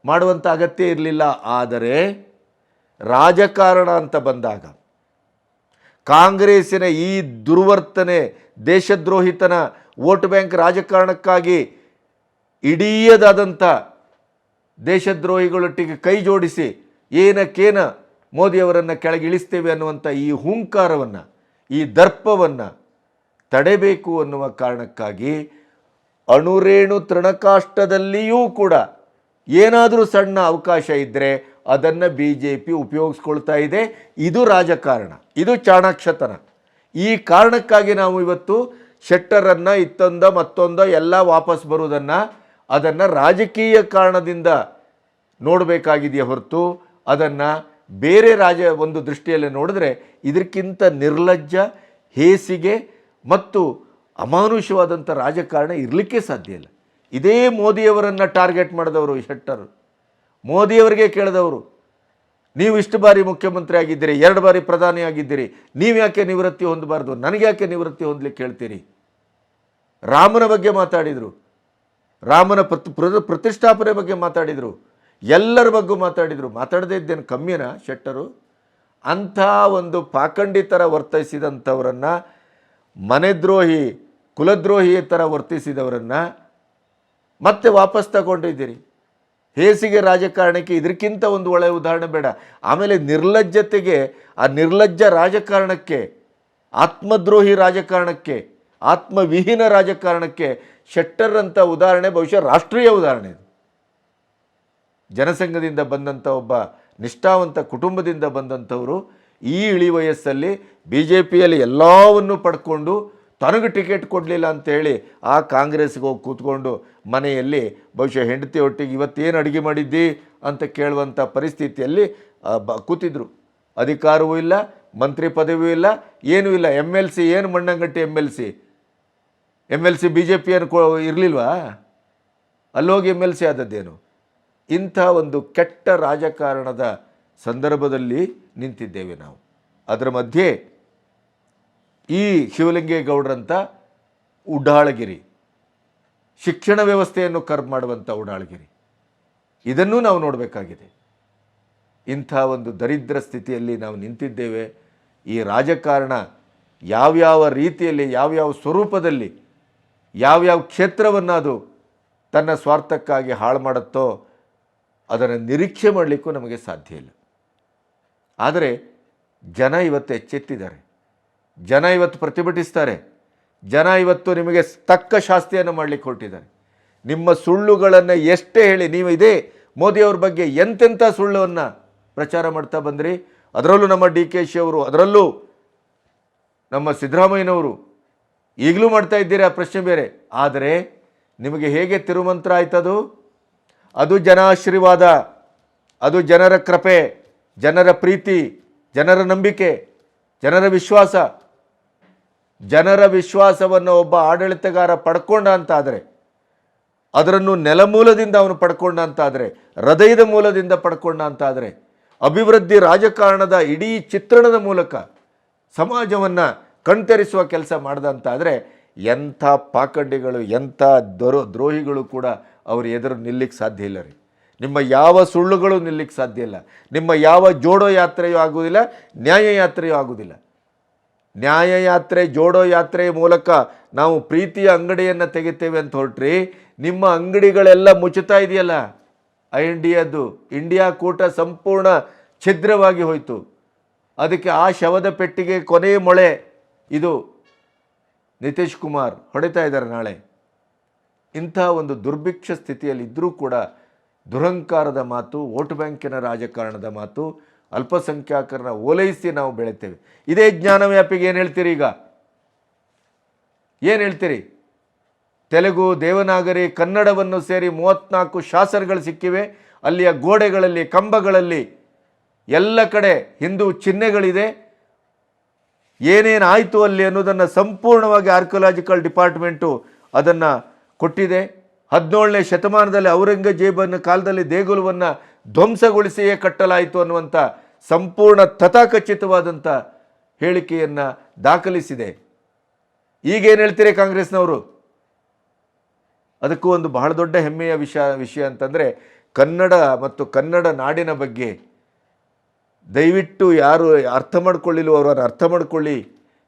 ಮಾಡುವಂಥ ಅಗತ್ಯ ಇರಲಿಲ್ಲ. ಆದರೆ ರಾಜಕಾರಣ ಅಂತ ಬಂದಾಗ ಕಾಂಗ್ರೆಸ್ಸಿನ ಈ ದುರ್ವರ್ತನೆ, ದೇಶದ್ರೋಹಿತನ ವೋಟ್ ಬ್ಯಾಂಕ್ ರಾಜಕಾರಣಕ್ಕಾಗಿ ಇಡೀದಾದಂಥ ದೇಶದ್ರೋಹಿಗಳೊಟ್ಟಿಗೆ ಕೈ ಜೋಡಿಸಿ ಏನಕ್ಕೇನ ಮೋದಿಯವರನ್ನು ಕೆಳಗಿಳಿಸ್ತೇವೆ ಅನ್ನುವಂಥ ಈ ಹುಂಕಾರವನ್ನು, ಈ ದರ್ಪವನ್ನು ತಡೆಬೇಕು ಅನ್ನುವ ಕಾರಣಕ್ಕಾಗಿ ಅಣುರೇಣು ತೃಣಕಾಷ್ಟದಲ್ಲಿಯೂ ಕೂಡ ಏನಾದರೂ ಸಣ್ಣ ಅವಕಾಶ ಇದ್ದರೆ ಅದನ್ನು BJP ಉಪಯೋಗಿಸ್ಕೊಳ್ತಾ ಇದೆ. ಇದು ರಾಜಕಾರಣ, ಇದು ಚಾಣಾಕ್ಷತನ. ಈ ಕಾರಣಕ್ಕಾಗಿ ನಾವು ಇವತ್ತು ಶೆಟ್ಟರನ್ನು ಮತ್ತೊಂದ ಎಲ್ಲ ವಾಪಸ್ ಬರುವುದನ್ನು ಅದನ್ನು ರಾಜಕೀಯ ಕಾರಣದಿಂದ ನೋಡಬೇಕಾಗಿದೆಯೇ ಹೊರತು ಅದನ್ನು ಬೇರೆ ಒಂದು ದೃಷ್ಟಿಯಲ್ಲಿ ನೋಡಿದ್ರೆ ಇದಕ್ಕಿಂತ ನಿರ್ಲಜ್ಜ, ಹೇಸಿಗೆ ಮತ್ತು ಅಮಾನುಷವಾದಂಥ ರಾಜಕಾರಣ ಇರಲಿಕ್ಕೆ ಸಾಧ್ಯ ಇಲ್ಲ. ಇದೇ ಮೋದಿಯವರನ್ನು ಟಾರ್ಗೆಟ್ ಮಾಡಿದವರು ಶೆಟ್ಟರ್. ಮೋದಿಯವರಿಗೆ ಕೇಳಿದವರು, ನೀವು ಇಷ್ಟು ಬಾರಿ ಮುಖ್ಯಮಂತ್ರಿ ಆಗಿದ್ದೀರಿ, 2 ಬಾರಿ ಪ್ರಧಾನಿ ಆಗಿದ್ದೀರಿ, ನೀವು ಯಾಕೆ ನಿವೃತ್ತಿ ಹೊಂದಬಾರ್ದು, ನನಗೆ ಯಾಕೆ ನಿವೃತ್ತಿ ಹೊಂದಲಿಕ್ಕೆ ಹೇಳ್ತೀರಿ? ರಾಮನ ಬಗ್ಗೆ ಮಾತಾಡಿದರು, ರಾಮನ ಪ್ರತಿಷ್ಠಾಪನೆ ಬಗ್ಗೆ ಮಾತಾಡಿದರು, ಎಲ್ಲರ ಬಗ್ಗೆ ಮಾತಾಡಿದರು. ಮಾತಾಡದೇ ಇದ್ದೇನು ಕಮ್ಮಿನ ಶೆಟ್ಟರು? ಅಂಥ ಒಂದು ಪಾಖಂಡಿ ಥರ ವರ್ತಿಸಿದಂಥವರನ್ನು, ಮನೆದ್ರೋಹಿ ಕುಲದ್ರೋಹಿ ಥರ ವರ್ತಿಸಿದವರನ್ನು ಮತ್ತೆ ವಾಪಸ್ ತಗೊಂಡಿದ್ದೀರಿ. ಹೇಸಿಗೆ ರಾಜಕಾರಣಕ್ಕೆ ಇದಕ್ಕಿಂತ ಒಂದು ಒಳ್ಳೆಯ ಉದಾಹರಣೆ ಬೇಡ. ಆಮೇಲೆ ನಿರ್ಲಜ್ಜತೆಗೆ, ಆ ನಿರ್ಲಜ್ಜ ರಾಜಕಾರಣಕ್ಕೆ, ಆತ್ಮದ್ರೋಹಿ ರಾಜಕಾರಣಕ್ಕೆ, ಆತ್ಮವಿಹೀನ ರಾಜಕಾರಣಕ್ಕೆ ಶೆಟ್ಟರ್ ಅಂತ ಉದಾಹರಣೆ ಬಹುಶಃ ರಾಷ್ಟ್ರೀಯ ಉದಾಹರಣೆ. ಜನಸಂಘದಿಂದ ಬಂದಂಥ ಒಬ್ಬ ನಿಷ್ಠಾವಂತ ಕುಟುಂಬದಿಂದ ಬಂದಂಥವರು ಈ ಇಳಿ ವಯಸ್ಸಲ್ಲಿ BJPಯಲ್ಲಿ ಎಲ್ಲವನ್ನೂ ಪಡ್ಕೊಂಡು ತನಗೆ ಟಿಕೆಟ್ ಕೊಡಲಿಲ್ಲ ಅಂತೇಳಿ ಆ ಕಾಂಗ್ರೆಸ್ಗೆ ಹೋಗಿ ಕೂತ್ಕೊಂಡು ಮನೆಯಲ್ಲಿ ಬಹುಶಃ ಹೆಂಡತಿ ಒಟ್ಟಿಗೆ ಇವತ್ತೇನು ಅಡುಗೆ ಮಾಡಿದ್ದಿ ಅಂತ ಕೇಳುವಂಥ ಪರಿಸ್ಥಿತಿಯಲ್ಲಿ ಕೂತಿದ್ರು. ಅಧಿಕಾರವೂ ಇಲ್ಲ, ಮಂತ್ರಿ ಪದವಿಯೂ ಇಲ್ಲ, ಏನೂ ಇಲ್ಲ. MLC ಏನು ಮಣ್ಣಂಗಟ್ಟಿ MLC BJPಯನ್ನು ಇರಲಿಲ್ವಾ? ಅಲ್ಲೋಗಿ MLC ಆದದ್ದೇನು? ಇಂಥ ಒಂದು ಕೆಟ್ಟ ರಾಜಕಾರಣದ ಸಂದರ್ಭದಲ್ಲಿ ನಿಂತಿದ್ದೇವೆ ನಾವು. ಅದರ ಮಧ್ಯೆ ಈ ಶಿವಲಿಂಗೇಗೌಡರಂಥ ಉಡಾಳಗಿರಿ, ಶಿಕ್ಷಣ ವ್ಯವಸ್ಥೆಯನ್ನು ಕರ್ಬ್ ಮಾಡುವಂಥ ಉಡಾಳಗಿರಿ, ಇದನ್ನೂ ನಾವು ನೋಡಬೇಕಾಗಿದೆ. ಇಂಥ ಒಂದು ದರಿದ್ರ ಸ್ಥಿತಿಯಲ್ಲಿ ನಾವು ನಿಂತಿದ್ದೇವೆ. ಈ ರಾಜಕಾರಣ ಯಾವ್ಯಾವ ರೀತಿಯಲ್ಲಿ, ಯಾವ್ಯಾವ ಸ್ವರೂಪದಲ್ಲಿ, ಯಾವ್ಯಾವ ಕ್ಷೇತ್ರವನ್ನು ಅದು ತನ್ನ ಸ್ವಾರ್ಥಕ್ಕಾಗಿ ಹಾಳು ಮಾಡುತ್ತೋ ಅದನ್ನು ನಿರೀಕ್ಷೆ ಮಾಡಲಿಕ್ಕೂ ನಮಗೆ ಸಾಧ್ಯ ಇಲ್ಲ. ಆದರೆ ಜನ ಇವತ್ತು ಎಚ್ಚೆತ್ತಿದ್ದಾರೆ, ಜನ ಇವತ್ತು ಪ್ರತಿಭಟಿಸ್ತಾರೆ, ಜನ ಇವತ್ತು ನಿಮಗೆ ತಕ್ಕ ಶಾಸ್ತಿಯನ್ನು ಮಾಡಲಿಕ್ಕೆ ಹೊರಟಿದ್ದಾರೆ. ನಿಮ್ಮ ಸುಳ್ಳುಗಳನ್ನು ಎಷ್ಟೇ ಹೇಳಿ, ನೀವು ಇದೇ ಮೋದಿಯವ್ರ ಬಗ್ಗೆ ಎಂತೆಂಥ ಸುಳ್ಳನ್ನು ಪ್ರಚಾರ ಮಾಡ್ತಾ ಬಂದ್ರಿ. ಅದರಲ್ಲೂ ನಮ್ಮ DKಶಿ ಅವರು, ಅದರಲ್ಲೂ ನಮ್ಮ ಸಿದ್ದರಾಮಯ್ಯನವರು ಈಗಲೂ ಮಾಡ್ತಾ ಇದ್ದೀರಿ, ಆ ಪ್ರಶ್ನೆ ಬೇರೆ. ಆದರೆ ನಿಮಗೆ ಹೇಗೆ ತಿರುಮಂತ್ರ ಆಯ್ತದು? ಅದು ಜನ ಆಶೀರ್ವಾದ, ಅದು ಜನರ ಕೃಪೆ, ಜನರ ಪ್ರೀತಿ, ಜನರ ನಂಬಿಕೆ, ಜನರ ವಿಶ್ವಾಸ. ಜನರ ವಿಶ್ವಾಸವನ್ನು ಒಬ್ಬ ಆಡಳಿತಗಾರ ಪಡ್ಕೊಂಡ ಅಂತಾದರೆ, ಅದನ್ನು ನೆಲಮೂಲದಿಂದ ಅವನು ಪಡ್ಕೊಂಡ ಅಂತಾದರೆ, ಹೃದಯದ ಮೂಲದಿಂದ ಪಡ್ಕೊಂಡ ಅಂತಾದರೆ, ಅಭಿವೃದ್ಧಿ ರಾಜಕಾರಣದ ಇಡೀ ಚಿತ್ರಣದ ಮೂಲಕ ಸಮಾಜವನ್ನು ಕಣ್ತೆರೆಸುವ ಕೆಲಸ ಮಾಡ್ದಂತಾದರೆ, ಎಂಥ ಪಾಕಂಡಿಗಳು, ಎಂಥ ದ್ರೋಹಿಗಳು ಕೂಡ ಅವರು ಎದುರು ನಿಲ್ಲಿಕ್ಕೆ ಸಾಧ್ಯ ಇಲ್ಲ ರೀ. ನಿಮ್ಮ ಯಾವ ಸುಳ್ಳುಗಳು ನಿಲ್ಲಿಕ್ಕೆ ಸಾಧ್ಯ ಇಲ್ಲ. ನಿಮ್ಮ ಯಾವ ಜೋಡೋ ಯಾತ್ರೆಯೂ ಆಗುವುದಿಲ್ಲ, ನ್ಯಾಯ ಯಾತ್ರೆಯೂ ಆಗುವುದಿಲ್ಲ. ನ್ಯಾಯ ಯಾತ್ರೆ, ಜೋಡೋ ಯಾತ್ರೆಯ ಮೂಲಕ ನಾವು ಪ್ರೀತಿಯ ಅಂಗಡಿಯನ್ನು ತೆಗಿತೇವೆ ಅಂತ ಹೊರಟ್ರಿ, ನಿಮ್ಮ ಅಂಗಡಿಗಳೆಲ್ಲ ಮುಚ್ಚುತ್ತಾ ಇದೆಯಲ್ಲ. INDAದ್ದು ಇಂಡಿಯಾ ಕೂಟ ಸಂಪೂರ್ಣ ಛಿದ್ರವಾಗಿ ಹೋಯಿತು. ಅದಕ್ಕೆ ಆ ಶವದ ಪೆಟ್ಟಿಗೆ ಕೊನೆಯ ಮೊಳೆ ಇದು ನಿತೀಶ್ ಕುಮಾರ್ ಹೊಡಿತಾ ಇದ್ದಾರೆ ನಾಳೆ. ಇಂಥ ಒಂದು ದುರ್ಭಿಕ್ಷ ಸ್ಥಿತಿಯಲ್ಲಿದ್ದರೂ ಕೂಡ ದುರಂಕಾರದ ಮಾತು, ವೋಟ್ ಬ್ಯಾಂಕಿನ ರಾಜಕಾರಣದ ಮಾತು, ಅಲ್ಪಸಂಖ್ಯಾತರನ್ನ ಓಲೈಸಿ ನಾವು ಬೆಳಿತೇವೆ. ಇದೇ ಜ್ಞಾನವ್ಯಾಪಿಗೆ ಏನು ಹೇಳ್ತೀರಿ? ಈಗ ಏನು ಹೇಳ್ತೀರಿ? ತೆಲುಗು, ದೇವನಾಗರಿ, ಕನ್ನಡವನ್ನು ಸೇರಿ 34 ಶಾಸನಗಳು ಸಿಕ್ಕಿವೆ. ಅಲ್ಲಿಯ ಗೋಡೆಗಳಲ್ಲಿ, ಕಂಬಗಳಲ್ಲಿ ಎಲ್ಲ ಕಡೆ ಹಿಂದೂ ಚಿಹ್ನೆಗಳಿದೆ. ಏನೇನು ಆಯಿತು ಅಲ್ಲಿ ಅನ್ನೋದನ್ನು ಸಂಪೂರ್ಣವಾಗಿ ಆರ್ಕಿಯಾಲಜಿಕಲ್ ಡಿಪಾರ್ಟ್ಮೆಂಟು ಅದನ್ನು ಕೊಟ್ಟಿದೆ. 17ನೇ ಶತಮಾನದಲ್ಲಿ ಔರಂಗಜೇಬನ ಕಾಲದಲ್ಲಿ ದೇಗುಲವನ್ನು ಧ್ವಂಸಗೊಳಿಸಿಯೇ ಕಟ್ಟಲಾಯಿತು ಅನ್ನುವಂಥ ಸಂಪೂರ್ಣ ತಥಾಕಚಿತವಾದಂಥ ಹೇಳಿಕೆಯನ್ನು ದಾಖಲಿಸಿದೆ. ಈಗೇನು ಹೇಳ್ತೀರಿ ಕಾಂಗ್ರೆಸ್ನವರು? ಅದಕ್ಕೂ ಒಂದು ಬಹಳ ದೊಡ್ಡ ಹೆಮ್ಮೆಯ ವಿಷಯ ಅಂತಂದರೆ ಕನ್ನಡ ಮತ್ತು ಕನ್ನಡ ನಾಡಿನ ಬಗ್ಗೆ ದಯವಿಟ್ಟು ಯಾರು ಅರ್ಥ ಮಾಡ್ಕೊಳ್ಳಿಲ್ಲ ಅವರನ್ನು ಅರ್ಥ ಮಾಡ್ಕೊಳ್ಳಿ.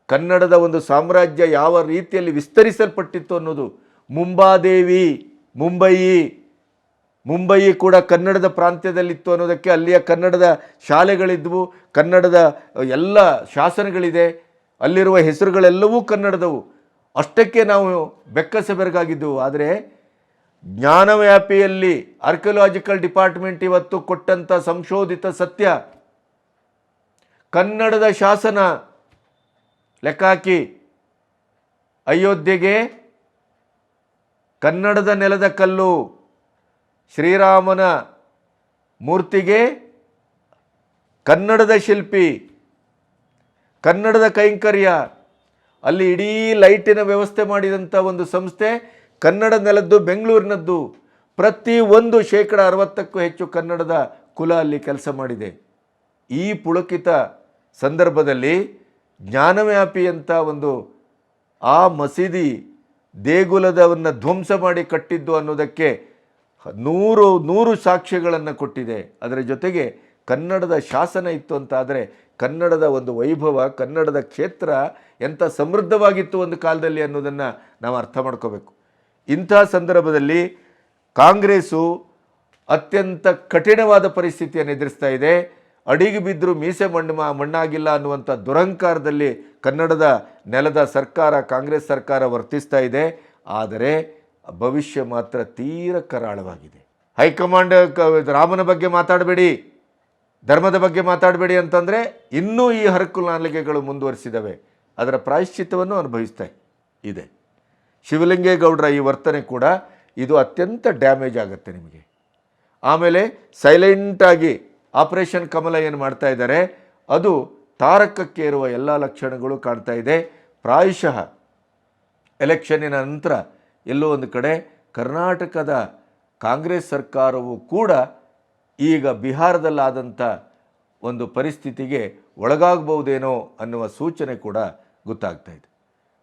ಕನ್ನಡದ ಒಂದು ಸಾಮ್ರಾಜ್ಯ ಯಾವ ರೀತಿಯಲ್ಲಿ ವಿಸ್ತರಿಸಲ್ಪಟ್ಟಿತ್ತು ಅನ್ನೋದು. ಮುಂಬಾದೇವಿ, ಮುಂಬಯಿ ಕೂಡ ಕನ್ನಡದ ಪ್ರಾಂತ್ಯದಲ್ಲಿತ್ತು ಅನ್ನೋದಕ್ಕೆ ಅಲ್ಲಿಯ ಕನ್ನಡದ ಶಾಲೆಗಳಿದ್ವು, ಕನ್ನಡದ ಎಲ್ಲ ಶಾಸನಗಳಿದೆ, ಅಲ್ಲಿರುವ ಹೆಸರುಗಳೆಲ್ಲವೂ ಕನ್ನಡದವು. ಅಷ್ಟಕ್ಕೆ ನಾವು ಬೆಕ್ಕಸಬೆರಗಾಗಿದ್ದೆವು. ಆದರೆ ಜ್ಞಾನವ್ಯಾಪಿಯಲ್ಲಿ ಆರ್ಕಿಯಾಲಜಿಕಲ್ ಡಿಪಾರ್ಟ್ಮೆಂಟ್ ಇವತ್ತು ಕೊಟ್ಟಂಥ ಸಂಶೋಧಿತ ಸತ್ಯ, ಕನ್ನಡದ ಶಾಸನ ಲೆಕ್ಕ ಹಾಕಿ, ಅಯೋಧ್ಯೆಗೆ ಕನ್ನಡದ ನೆಲದ ಕಲ್ಲು, ಶ್ರೀರಾಮನ ಮೂರ್ತಿಗೆ ಕನ್ನಡದ ಶಿಲ್ಪಿ, ಕನ್ನಡದ ಕೈಂಕರ್ಯ, ಅಲ್ಲಿ ಇಡೀ ಲೈಟಿನ ವ್ಯವಸ್ಥೆ ಮಾಡಿದಂಥ ಒಂದು ಸಂಸ್ಥೆ ಕನ್ನಡ ನೆಲದ್ದು, ಬೆಂಗಳೂರಿನದ್ದು. ಪ್ರತಿ ಒಂದು 60%ಕ್ಕೂ ಹೆಚ್ಚು ಕನ್ನಡದ ಕುಲ ಅಲ್ಲಿ ಕೆಲಸ ಮಾಡಿದೆ. ಈ ಪುಳಕಿತ ಸಂದರ್ಭದಲ್ಲಿ ಜ್ಞಾನವ್ಯಾಪಿ ಅಂತ ಒಂದು ಆ ಮಸೀದಿ ದೇಗುಲದವನ್ನು ಧ್ವಂಸ ಮಾಡಿ ಕಟ್ಟಿದ್ದು ಅನ್ನೋದಕ್ಕೆ 100 ಸಾಕ್ಷ್ಯಗಳನ್ನು ಕೊಟ್ಟಿದೆ. ಅದರ ಜೊತೆಗೆ ಕನ್ನಡದ ಶಾಸನ ಇತ್ತು ಅಂತ ಆದರೆ ಕನ್ನಡದ ಒಂದು ವೈಭವ, ಕನ್ನಡದ ಕ್ಷೇತ್ರ ಎಂಥ ಸಮೃದ್ಧವಾಗಿತ್ತು ಒಂದು ಕಾಲದಲ್ಲಿ ಅನ್ನೋದನ್ನು ನಾವು ಅರ್ಥ ಮಾಡ್ಕೋಬೇಕು. ಇಂಥ ಸಂದರ್ಭದಲ್ಲಿ ಕಾಂಗ್ರೆಸ್ಸು ಅತ್ಯಂತ ಕಠಿಣವಾದ ಪರಿಸ್ಥಿತಿಯನ್ನು ಎದುರಿಸ್ತಾ ಇದೆ. ಅಡಿಗೆ ಬಿದ್ದರೂ ಮೀಸೆ ಮಣ್ಣಾಗಿಲ್ಲ ಅನ್ನುವಂಥ ದುರಂಕಾರದಲ್ಲಿ ಕನ್ನಡದ ನೆಲದ ಸರ್ಕಾರ, ಕಾಂಗ್ರೆಸ್ ಸರ್ಕಾರ ವರ್ತಿಸ್ತಾ ಇದೆ. ಆದರೆ ಭವಿಷ್ಯ ಮಾತ್ರ ತೀರ ಕರಾಳವಾಗಿದೆ. ಹೈಕಮಾಂಡ್ ರಾಮನ ಬಗ್ಗೆ ಮಾತಾಡಬೇಡಿ, ಧರ್ಮದ ಬಗ್ಗೆ ಮಾತಾಡಬೇಡಿ ಅಂತಂದರೆ ಇನ್ನೂ ಈ ಹರಕು ನಾಲಿಗೆಗಳು ಮುಂದುವರಿಸಿದವೆ. ಅದರ ಪ್ರಾಯಶ್ಚಿತ್ತವನ್ನು ಅನುಭವಿಸ್ತಾ ಇದೆ. ಶಿವಲಿಂಗೇಗೌಡರ ಈ ವರ್ತನೆ ಕೂಡ ಇದು ಅತ್ಯಂತ ಡ್ಯಾಮೇಜ್ ಆಗುತ್ತೆ ನಿಮಗೆ. ಆಮೇಲೆ ಸೈಲೆಂಟಾಗಿ ಆಪರೇಷನ್ ಕಮಲ ಏನು ಮಾಡ್ತಾ ಇದ್ದಾರೆ ಅದು ತಾರಕಕ್ಕೆ ಇರುವ ಎಲ್ಲ ಲಕ್ಷಣಗಳು ಕಾಣ್ತಾ ಇದೆ. ಪ್ರಾಯಶಃ ಎಲೆಕ್ಷನ್ನಿನ ನಂತರ ಎಲ್ಲೋ ಒಂದು ಕಡೆ ಕರ್ನಾಟಕದ ಕಾಂಗ್ರೆಸ್ ಸರ್ಕಾರವು ಕೂಡ ಈಗ ಬಿಹಾರದಲ್ಲಾದಂಥ ಒಂದು ಪರಿಸ್ಥಿತಿಗೆ ಒಳಗಾಗಬಹುದೇನೋ ಅನ್ನುವ ಸೂಚನೆ ಕೂಡ ಗೊತ್ತಾಗ್ತಾ ಇದೆ.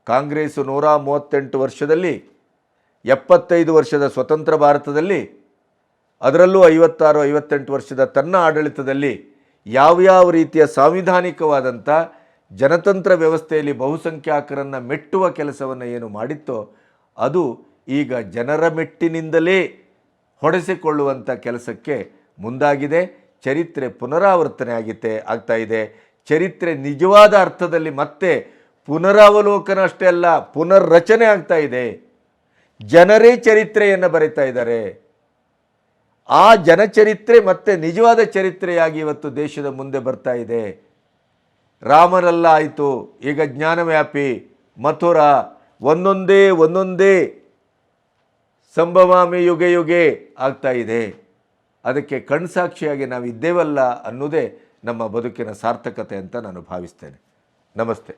ಕಾಂಗ್ರೆಸ್ಸು 138 ವರ್ಷದಲ್ಲಿ, 75 ವರ್ಷದ ಸ್ವತಂತ್ರ ಭಾರತದಲ್ಲಿ, ಅದರಲ್ಲೂ 56-58 ವರ್ಷದ ತನ್ನ ಆಡಳಿತದಲ್ಲಿ ಯಾವ್ಯಾವ ರೀತಿಯ ಸಾಂವಿಧಾನಿಕವಾದಂಥ ಜನತಂತ್ರ ವ್ಯವಸ್ಥೆಯಲ್ಲಿ ಬಹುಸಂಖ್ಯಾತರನ್ನು ಮೆಟ್ಟುವ ಕೆಲಸವನ್ನು ಏನು ಮಾಡಿತ್ತೋ ಅದು ಈಗ ಜನರ ಮೆಟ್ಟಿನಿಂದಲೇ ಹೊಡೆಸಿಕೊಳ್ಳುವಂಥ ಕೆಲಸಕ್ಕೆ ಮುಂದಾಗಿದೆ. ಚರಿತ್ರೆ ಪುನರಾವರ್ತನೆ ಆಗ್ತಾ ಇದೆ. ಚರಿತ್ರೆ ನಿಜವಾದ ಅರ್ಥದಲ್ಲಿ ಮತ್ತೆ ಪುನರಾವಲೋಕನ ಅಷ್ಟೇ ಅಲ್ಲ, ಪುನರ್ರಚನೆ ಆಗ್ತಾ ಇದೆ. ಜನರೇ ಚರಿತ್ರೆಯನ್ನು ಬರೀತಾ ಇದ್ದಾರೆ. ಆ ಜನಚರಿತ್ರೆ ಮತ್ತೆ ನಿಜವಾದ ಚರಿತ್ರೆಯಾಗಿ ಇವತ್ತು ದೇಶದ ಮುಂದೆ ಬರ್ತಾ ಇದೆ. ರಾಮನಲ್ಲ ಆಯಿತು, ಈಗ ಜ್ಞಾನವ್ಯಾಪಿ, ಮಥುರಾ, ಒಂದೊಂದೇ ಸಂಭವಾಮಿ ಯುಗೆ ಯುಗೆ ಆಗ್ತಾ ಇದೆ. ಅದಕ್ಕೆ ಕಣ್ಸಾಕ್ಷಿಯಾಗಿ ನಾವು ಇದ್ದೇವಲ್ಲ ಅನ್ನೋದೇ ನಮ್ಮ ಬದುಕಿನ ಸಾರ್ಥಕತೆ ಅಂತ ನಾನು ಭಾವಿಸ್ತೇನೆ. ನಮಸ್ತೆ.